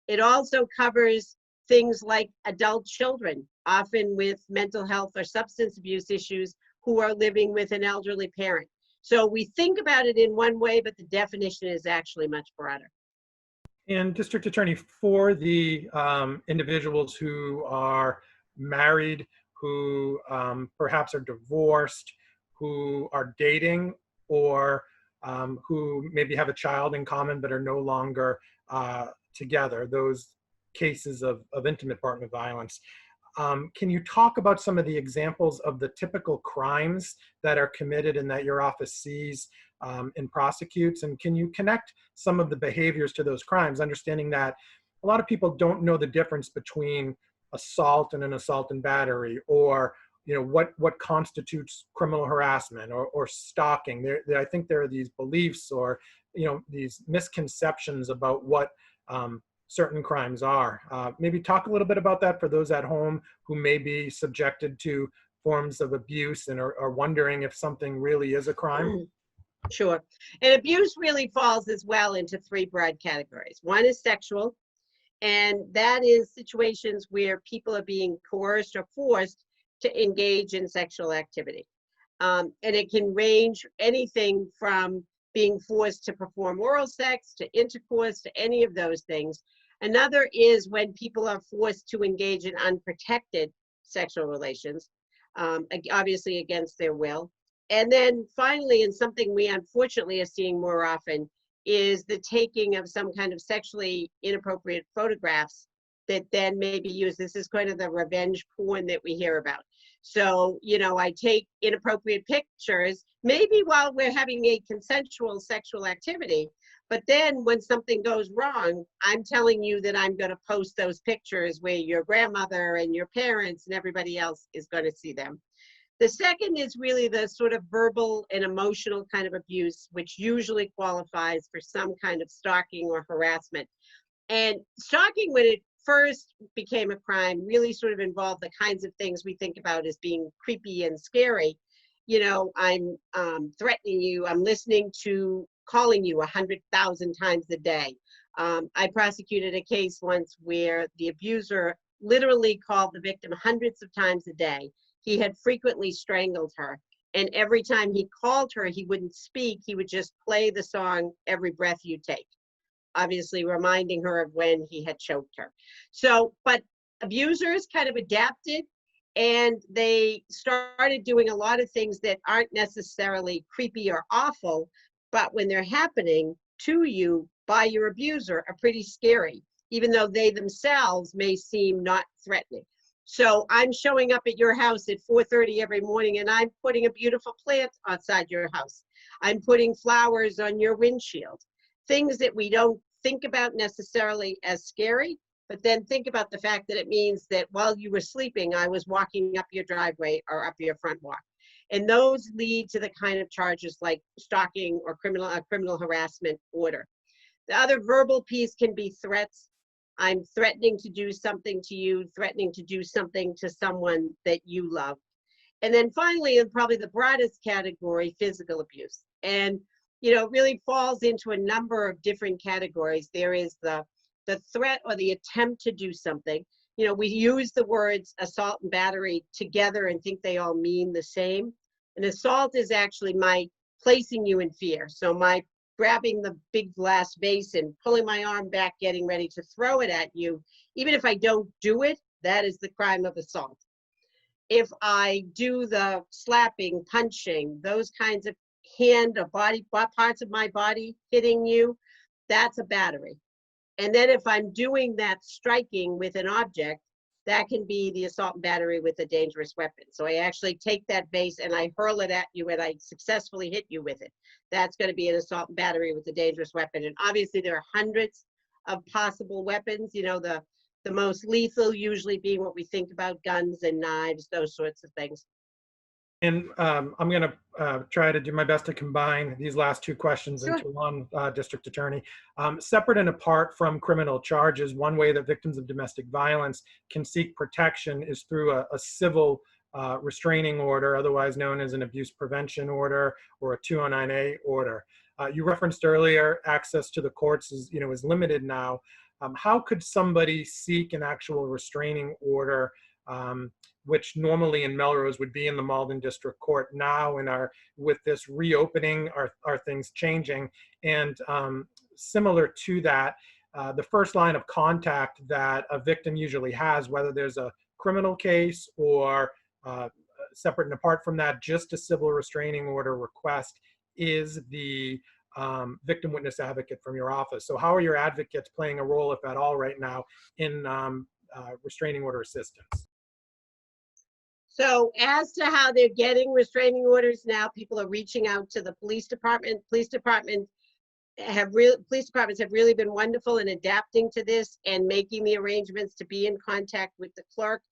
It also covers things like adult children, often with mental health or substance abuse issues, who are living with an elderly parent. So we think about it in one way, but the definition is actually much broader. And District Attorney, for the individuals who are married, who perhaps are divorced, who are dating, or who maybe have a child in common but are no longer together, those cases of intimate partner violence. Can you talk about some of the examples of the typical crimes that are committed and that your office sees and prosecutes? And can you connect some of the behaviors to those crimes, understanding that a lot of people don't know the difference between assault and an assault and battery, or what constitutes criminal harassment or stalking. I think there are these beliefs or these misconceptions about what certain crimes are. Maybe talk a little bit about that for those at home who may be subjected to forms of abuse and are wondering if something really is a crime. Sure. And abuse really falls as well into three broad categories. One is sexual, and that is situations where people are being coerced or forced to engage in sexual activity. And it can range anything from being forced to perform oral sex to intercourse to any of those things. Another is when people are forced to engage in unprotected sexual relations, obviously against their will. And then finally, and something we unfortunately are seeing more often, is the taking of some kind of sexually inappropriate photographs that then may be used. This is kind of the revenge porn that we hear about. So, I take inappropriate pictures, maybe while we're having a consensual sexual activity, but then when something goes wrong, I'm telling you that I'm going to post those pictures where your grandmother and your parents and everybody else is going to see them. The second is really the sort of verbal and emotional kind of abuse, which usually qualifies for some kind of stalking or harassment. And stalking, when it first became a crime, really sort of involved the kinds of things we think about as being creepy and scary. I'm threatening you, I'm listening to calling you 100,000 times a day. I prosecuted a case once where the abuser literally called the victim hundreds of times a day. He had frequently strangled her. And every time he called her, he wouldn't speak. He would just play the song, Every Breath You Take, obviously reminding her of when he had choked her. So, but abusers kind of adapted And they started doing a lot of things that aren't necessarily creepy or awful, but when they're happening to you by your abuser are pretty scary, even though they themselves may seem not threatening. So I'm showing up at your house at 4:30 every morning and I'm putting a beautiful plant outside your house. I'm putting flowers on your windshield. Things that we don't think about necessarily as scary, but then think about the fact that it means that while you were sleeping, I was walking up your driveway or up your front walk. And those lead to the kind of charges like stalking or criminal harassment order. The other verbal piece can be threats. I'm threatening to do something to you, threatening to do something to someone that you love. And then finally, and probably the broadest category, physical abuse. And, you know, it really falls into a number of different categories. There is the threat or the attempt to do something. You know, we use the words assault and battery together and think they all mean the same. An assault is actually my placing you in fear. So my grabbing the big glass vase and pulling my arm back, getting ready to throw it at you. Even if I don't do it, that is the crime of assault. If I do the slapping, punching, those kinds of hand or body parts of my body hitting you, that's a battery. And then if I'm doing that striking with an object, that can be the assault and battery with a dangerous weapon. So I actually take that vase and I hurl it at you and I successfully hit you with it. That's going to be an assault and battery with a dangerous weapon. And obviously there are hundreds of possible weapons, you know, the most lethal usually being what we think about, guns and knives, those sorts of things. And I'm going to try to do my best to combine these last two questions Sure. into one, District Attorney. Separate and apart from criminal charges, one way that victims of domestic violence can seek protection is through a civil restraining order, otherwise known as an abuse prevention order or a 209A order. You referenced earlier access to the courts is limited now. How could somebody seek an actual restraining order, which normally in Melrose would be in the Malden District Court? Now, with this reopening, are things changing? And similar to that, the first line of contact that a victim usually has, whether there's a criminal case or separate and apart from that, just a civil restraining order request, is the victim witness advocate from your office. So how are your advocates playing a role, if at all, right now in restraining order assistance? So as to how they're getting restraining orders now, people are reaching out to the police department. Police departments have really been wonderful in adapting to this and making the arrangements to be in contact with the clerk,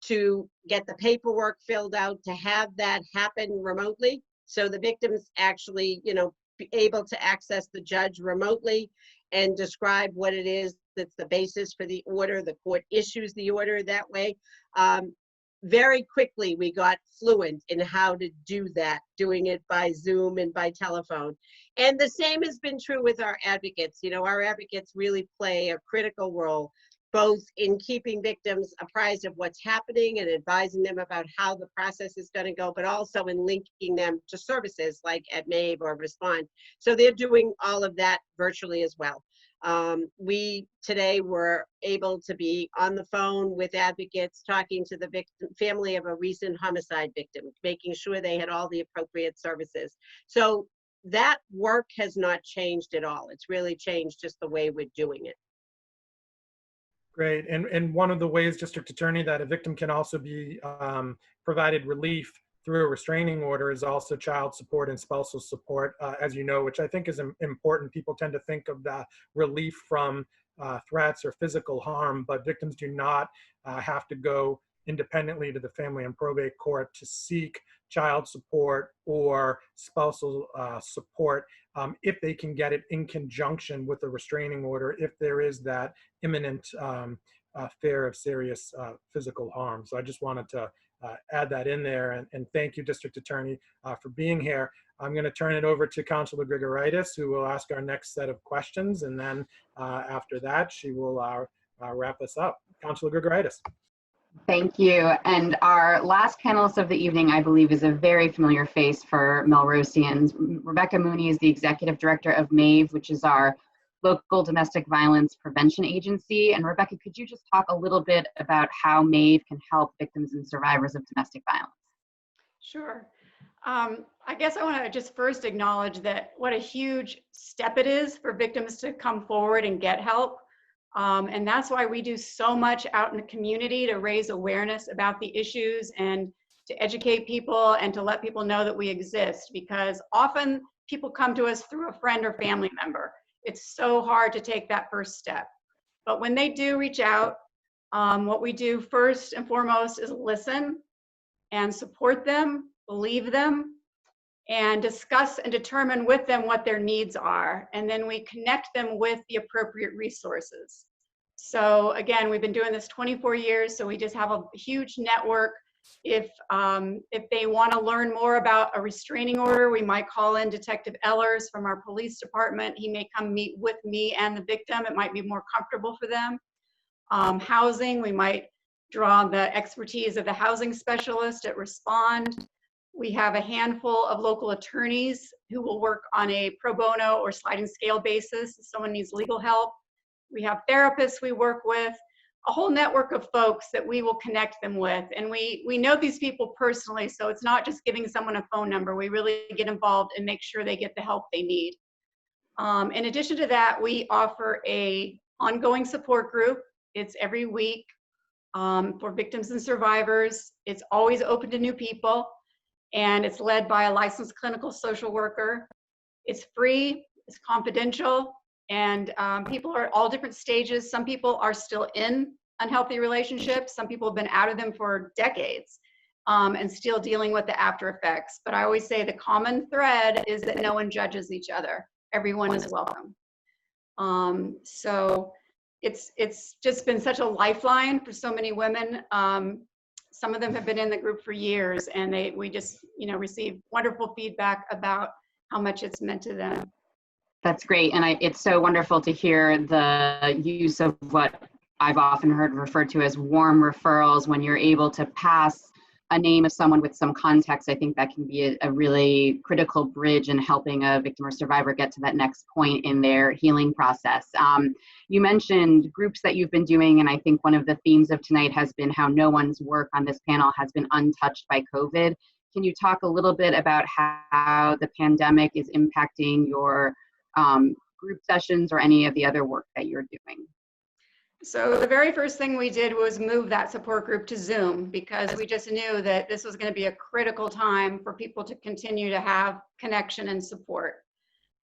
to get the paperwork filled out, to have that happen remotely. So the victims actually, be able to access the judge remotely and describe what it is that's the basis for the order. The court issues the order that way. Very quickly, we got fluent in how to do that, doing it by Zoom and by telephone. And the same has been true with our advocates. Our advocates really play a critical role, both in keeping victims apprised of what's happening and advising them about how the process is going to go, but also in linking them to services like at MAVE or Respond. So they're doing all of that virtually as well. We today were able to be on the phone with advocates, talking to the family of a recent homicide victim, making sure they had all the appropriate services. So that work has not changed at all. It's really changed just the way we're doing it. Great. And one of the ways, District Attorney, that a victim can also be provided relief through a restraining order is also child support and spousal support, as you know, which I think is important. People tend to think of the relief from threats or physical harm, but victims do not have to go independently to the family and probate court to seek child support or spousal support if they can get it in conjunction with a restraining order, if there is that imminent fear of serious physical harm. So I just wanted to add that in there, and thank you, District Attorney, for being here. I'm going to turn it over to Councilor Grigoritis, who will ask our next set of questions, and then after that, she will wrap us up. Councilor Grigoritis. Thank you. And our last panelist of the evening, I believe, is a very familiar face for Melrosians. Rebecca Mooney is the Executive Director of MAVE, which is our local domestic violence prevention agency. And Rebecca, could you just talk a little bit about how MAVE can help victims and survivors of domestic violence? Sure. I guess I want to just first acknowledge that what a huge step it is for victims to come forward and get help. And that's why we do so much out in the community to raise awareness about the issues and to educate people and to let people know that we exist, because often people come to us through a friend or family member. It's so hard to take that first step. But when they do reach out, what we do first and foremost is listen and support them, believe them, and discuss and determine with them what their needs are. And then we connect them with the appropriate resources. So again, we've been doing this 24 years, so we just have a huge network. If they want to learn more about a restraining order, we might call in Detective Ellers from our police department. He may come meet with me and the victim. It might be more comfortable for them. Housing, we might draw on the expertise of the housing specialist at Respond. We have a handful of local attorneys who will work on a pro bono or sliding scale basis if someone needs legal help. We have therapists we work with, a whole network of folks that we will connect them with. And we know these people personally, so it's not just giving someone a phone number. We really get involved and make sure they get the help they need. In addition to that, we offer a ongoing support group. It's every week for victims and survivors. It's always open to new people, and it's led by a licensed clinical social worker. It's free, it's confidential, and people are at all different stages. Some people are still in unhealthy relationships. Some people have been out of them for decades and still dealing with the after effects. But I always say the common thread is that no one judges each other. Everyone is welcome. So it's just been such a lifeline for so many women. Some of them have been in the group for years, and we just receive wonderful feedback about how much it's meant to them. That's great. And it's so wonderful to hear the use of what I've often heard referred to as warm referrals. When you're able to pass a name of someone with some context, I think that can be a really critical bridge in helping a victim or survivor get to that next point in their healing process. You mentioned groups that you've been doing, and I think one of the themes of tonight has been how no one's work on this panel has been untouched by COVID. Can you talk a little bit about how the pandemic is impacting your group sessions or any of the other work that you're doing? So the very first thing we did was move that support group to Zoom, because we just knew that this was going to be a critical time for people to continue to have connection and support.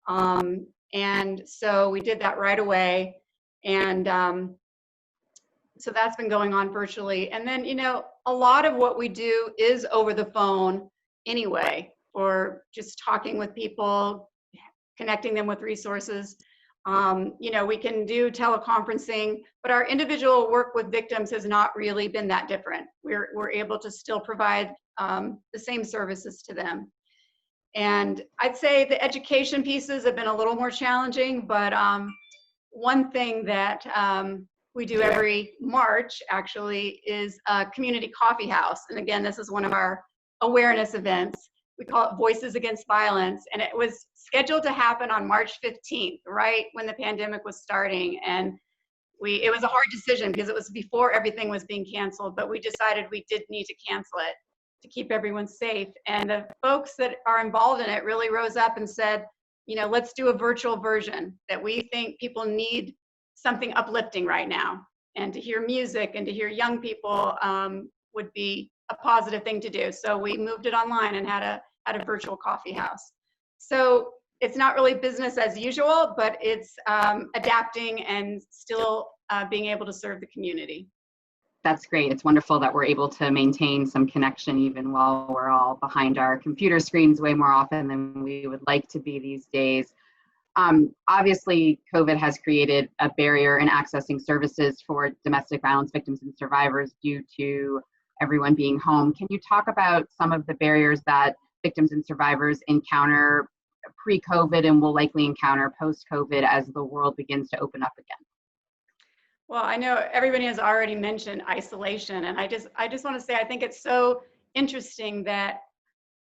And so we did that right away. And so that's been going on virtually. And then, a lot of what we do is over the phone anyway, or just talking with people, connecting them with resources. We can do teleconferencing, but our individual work with victims has not really been that different. We're able to still provide the same services to them. And I'd say the education pieces have been a little more challenging, but one thing that we do every March actually is a community coffee house. And again, this is one of our awareness events. We call it Voices Against Violence, and it was scheduled to happen on March 15th, right when the pandemic was starting. And it was a hard decision because it was before everything was being canceled, but we decided we did need to cancel it to keep everyone safe. And the folks that are involved in it really rose up and said, let's do a virtual version, that we think people need something uplifting right now. And to hear music and to hear young people would be a positive thing to do. So we moved it online and had a virtual coffee house. So it's not really business as usual, but it's adapting and still being able to serve the community. That's great. It's wonderful that we're able to maintain some connection even while we're all behind our computer screens way more often than we would like to be these days. Obviously, COVID has created a barrier in accessing services for domestic violence victims and survivors due to everyone being home. Can you talk about some of the barriers that victims and survivors encounter pre-COVID and will likely encounter post-COVID as the world begins to open up again? Well, I know everybody has already mentioned isolation, and I just want to say I think it's so interesting that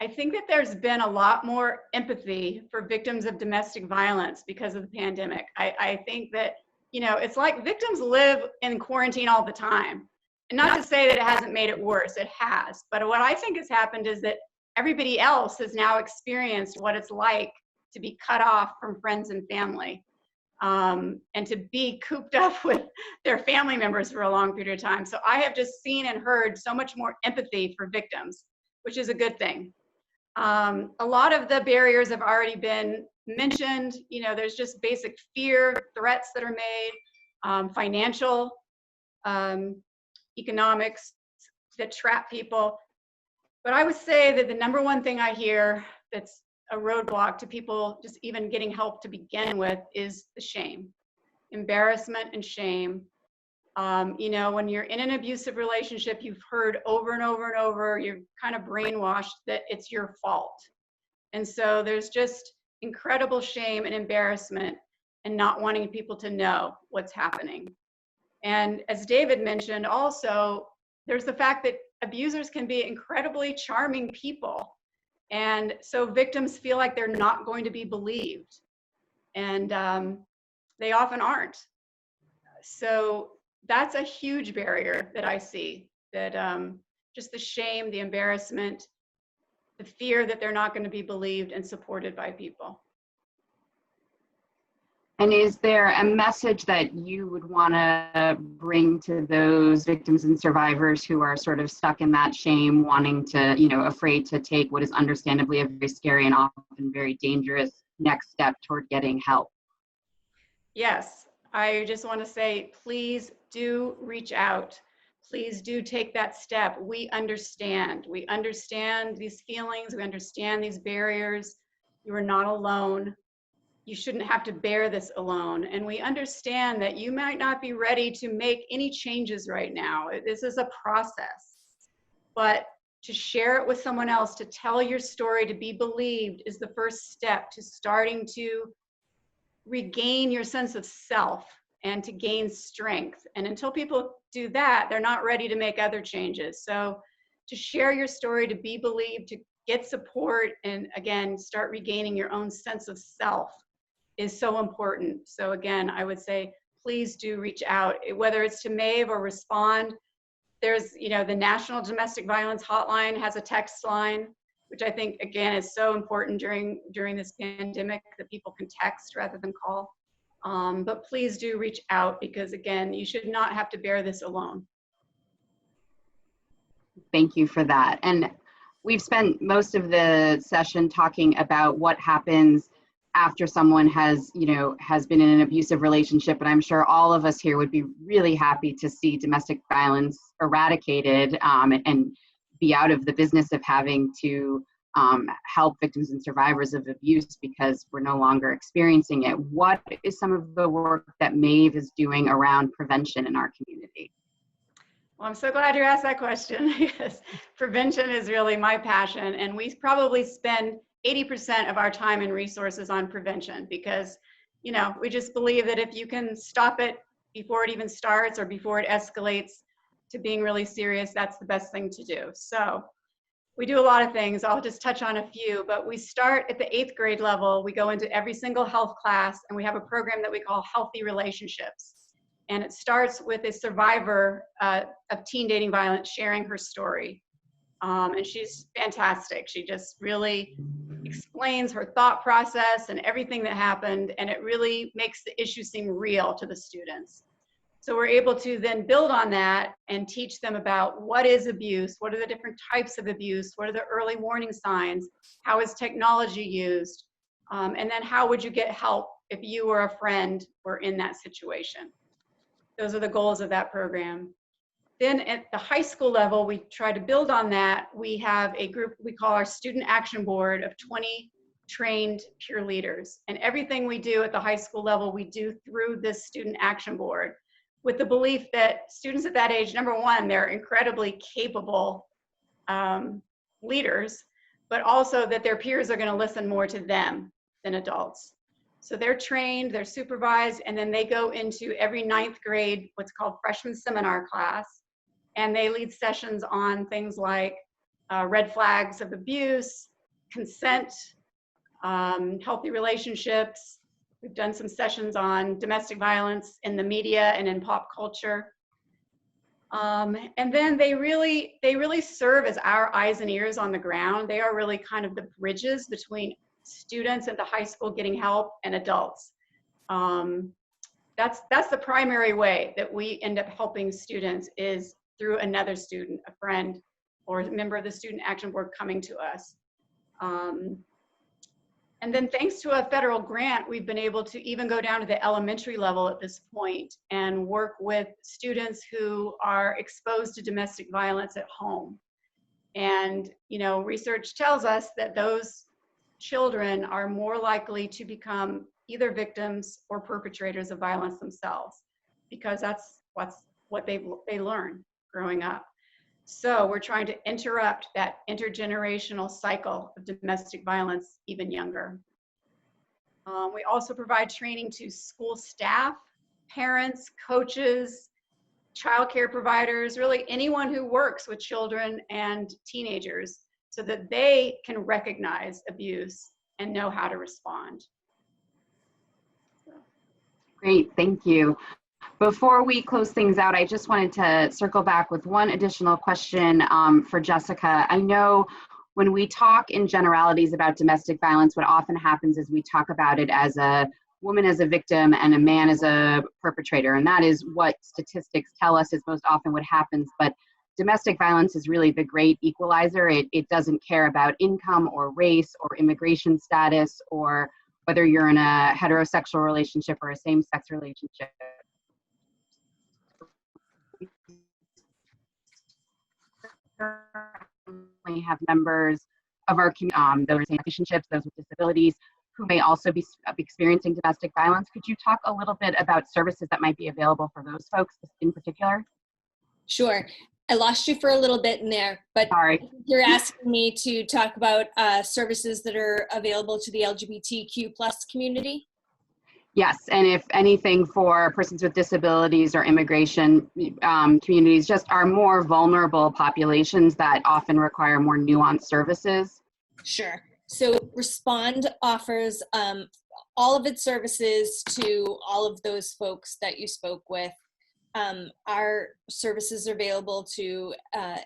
I think that there's been a lot more empathy for victims of domestic violence because of the pandemic. I think that, you know, it's like victims live in quarantine all the time. And not to say that it hasn't made it worse, it has. But what I think has happened is that everybody else has now experienced what it's like to be cut off from friends and family, and to be cooped up with their family members for a long period of time. So I have just seen and heard so much more empathy for victims, which is a good thing. A lot of the barriers have already been mentioned. You know, there's just basic fear, threats that are made, financial, economics that trap people. But I would say that the number one thing I hear that's a roadblock to people just even getting help to begin with is the shame, embarrassment and shame. You know, when you're in an abusive relationship, you've heard over and over and over, you're kind of brainwashed that it's your fault. And so there's just incredible shame and embarrassment and not wanting people to know what's happening. And as David mentioned also, there's the fact that abusers can be incredibly charming people. And so victims feel like they're not going to be believed. And they often aren't. So that's a huge barrier that I see, that just the shame, the embarrassment, the fear that they're not going to be believed and supported by people. And is there a message that you would want to bring to those victims and survivors who are sort of stuck in that shame, wanting to, you know, afraid to take what is understandably a very scary and often very dangerous next step toward getting help? Yes, I just want to say, please do reach out. Please do take that step. We understand. We understand these feelings. We understand these barriers. You are not alone. You shouldn't have to bear this alone. And we understand that you might not be ready to make any changes right now. This is a process. But to share it with someone else, to tell your story, to be believed, is the first step to starting to regain your sense of self and to gain strength. And until people do that, they're not ready to make other changes. So to share your story, to be believed, to get support, and again, start regaining your own sense of self is so important. So again, I would say, please do reach out, whether it's to MAVE or Respond. There's, you know, the National Domestic Violence Hotline has a text line, which I think, again, is so important during this pandemic, that people can text rather than call. But please do reach out, because again, you should not have to bear this alone. Thank you for that. And we've spent most of the session talking about what happens after someone has been in an abusive relationship, but I'm sure all of us here would be really happy to see domestic violence eradicated, and be out of the business of having to help victims and survivors of abuse because we're no longer experiencing it. What is some of the work that MAVE is doing around prevention in our community? Well, I'm so glad you asked that question, because prevention is really my passion, and we probably spend 80% of our time and resources on prevention, because, you know, we just believe that if you can stop it before it even starts or before it escalates to being really serious, that's the best thing to do. So we do a lot of things. I'll just touch on a few, but we start at the 8th grade level. We go into every single health class, and we have a program that we call Healthy Relationships. And it starts with a survivor of teen dating violence sharing her story. And she's fantastic. She just really explains her thought process and everything that happened, and it really makes the issue seem real to the students. So we're able to then build on that and teach them about what is abuse, what are the different types of abuse, what are the early warning signs, how is technology used, and then how would you get help if you or a friend were in that situation. Those are the goals of that program. Then at the high school level, we try to build on that. We have a group we call our Student Action Board of 20 trained peer leaders. And everything we do at the high school level, we do through this Student Action Board, with the belief that students at that age, number one, they're incredibly capable leaders, but also that their peers are going to listen more to them than adults. So they're trained, they're supervised, and then they go into every 9th grade, what's called freshman seminar class. And they lead sessions on things like red flags of abuse, consent, healthy relationships. We've done some sessions on domestic violence in the media and in pop culture. And then they really serve as our eyes and ears on the ground. They are really kind of the bridges between students at the high school getting help and adults. That's the primary way that we end up helping students, is through another student, a friend, or a member of the Student Action Board coming to us. And then thanks to a federal grant, we've been able to even go down to the elementary level at this point and work with students who are exposed to domestic violence at home. And, you know, research tells us that those children are more likely to become either victims or perpetrators of violence themselves, because that's what they learn growing up. So we're trying to interrupt that intergenerational cycle of domestic violence even younger. We also provide training to school staff, parents, coaches, childcare providers, really anyone who works with children and teenagers, so that they can recognize abuse and know how to respond. Great, thank you. Before we close things out, I just wanted to circle back with one additional question for Jessica. I know when we talk in generalities about domestic violence, what often happens is we talk about it as a woman as a victim and a man as a perpetrator, and that is what statistics tell us is most often what happens. But domestic violence is really the great equalizer. It doesn't care about income or race or immigration status, or whether you're in a heterosexual relationship or a same-sex relationship. We have members of our community, those in relationships, those with disabilities, who may also be experiencing domestic violence. Could you talk a little bit about services that might be available for those folks in particular? Sure. I lost you for a little bit in there, but Sorry. You're asking me to talk about services that are available to the LGBTQ+ community? Yes, and if anything for persons with disabilities or immigration communities, just are more vulnerable populations that often require more nuanced services. Sure. So Respond offers all of its services to all of those folks that you spoke with. Our services are available to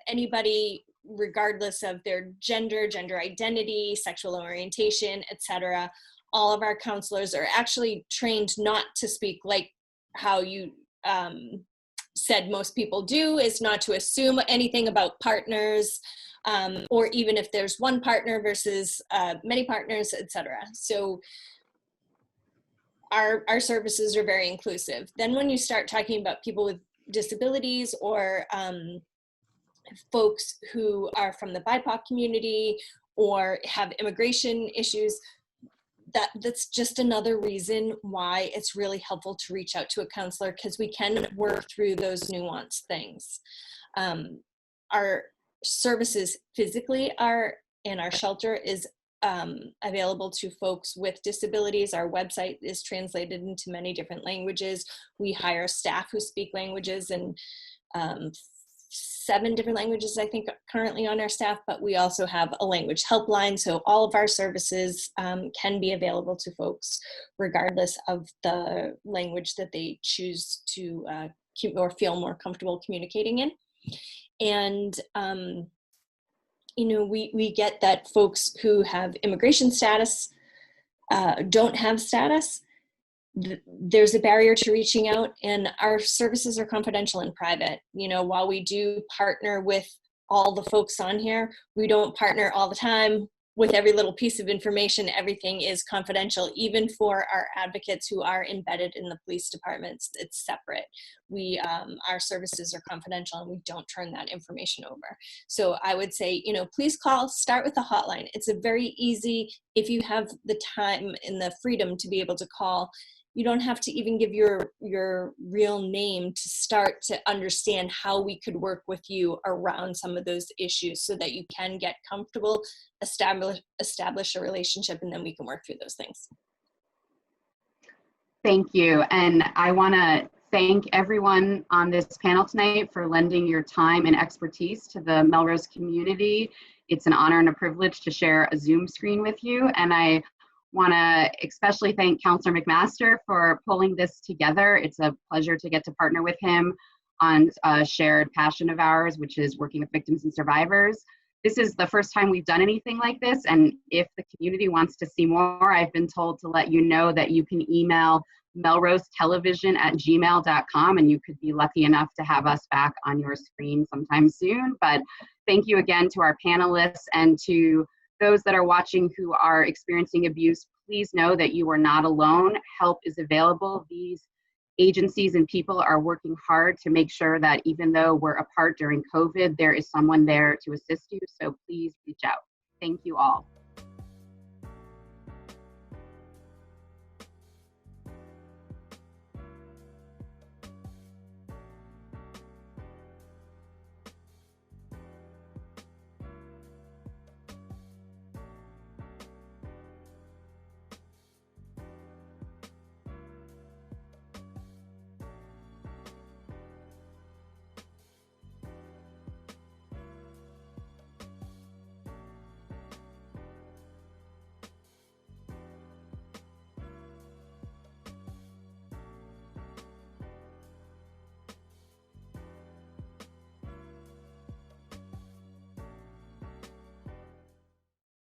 anybody, regardless of their gender identity, sexual orientation, etc. All of our counselors are actually trained not to speak like how you said most people do, is not to assume anything about partners, or even if there's one partner versus many partners, etc. So our services are very inclusive. Then when you start talking about people with disabilities or folks who are from the BIPOC community or have immigration issues, that's just another reason why it's really helpful to reach out to a counselor, because we can work through those nuanced things. Our services physically are in our shelter is available to folks with disabilities. Our website is translated into many different languages. We hire staff who speak languages, and 7 different languages, I think, currently on our staff, but we also have a language helpline. So all of our services can be available to folks regardless of the language that they choose to or feel more comfortable communicating in. And, you know, we get that folks who have immigration status don't have status. There's a barrier to reaching out, and our services are confidential and private. You know, while we do partner with all the folks on here, we don't partner all the time with every little piece of information. Everything is confidential, even for our advocates who are embedded in the police departments. It's separate. Our services are confidential, and we don't turn that information over. So I would say, you know, please start with the hotline. It's a very easy, if you have the time and the freedom to be able to call. You don't have to even give your real name to start to understand how we could work with you around some of those issues, so that you can get comfortable, establish a relationship, and then we can work through those things. Thank you. And I want to thank everyone on this panel tonight for lending your time and expertise to the Melrose community. It's an honor and a privilege to share a Zoom screen with you. And I want to especially thank Counselor MacMaster for pulling this together. It's a pleasure to get to partner with him on a shared passion of ours, which is working with victims and survivors. This is the first time we've done anything like this, and if the community wants to see more, I've been told to let you know that you can email melrosetelevision@gmail.com, and you could be lucky enough to have us back on your screen sometime soon. But thank you again to our panelists, and to those that are watching who are experiencing abuse. Please know that you are not alone. Help is available. These agencies and people are working hard to make sure that even though we're apart during COVID, there is someone there to assist you. So please reach out. Thank you all.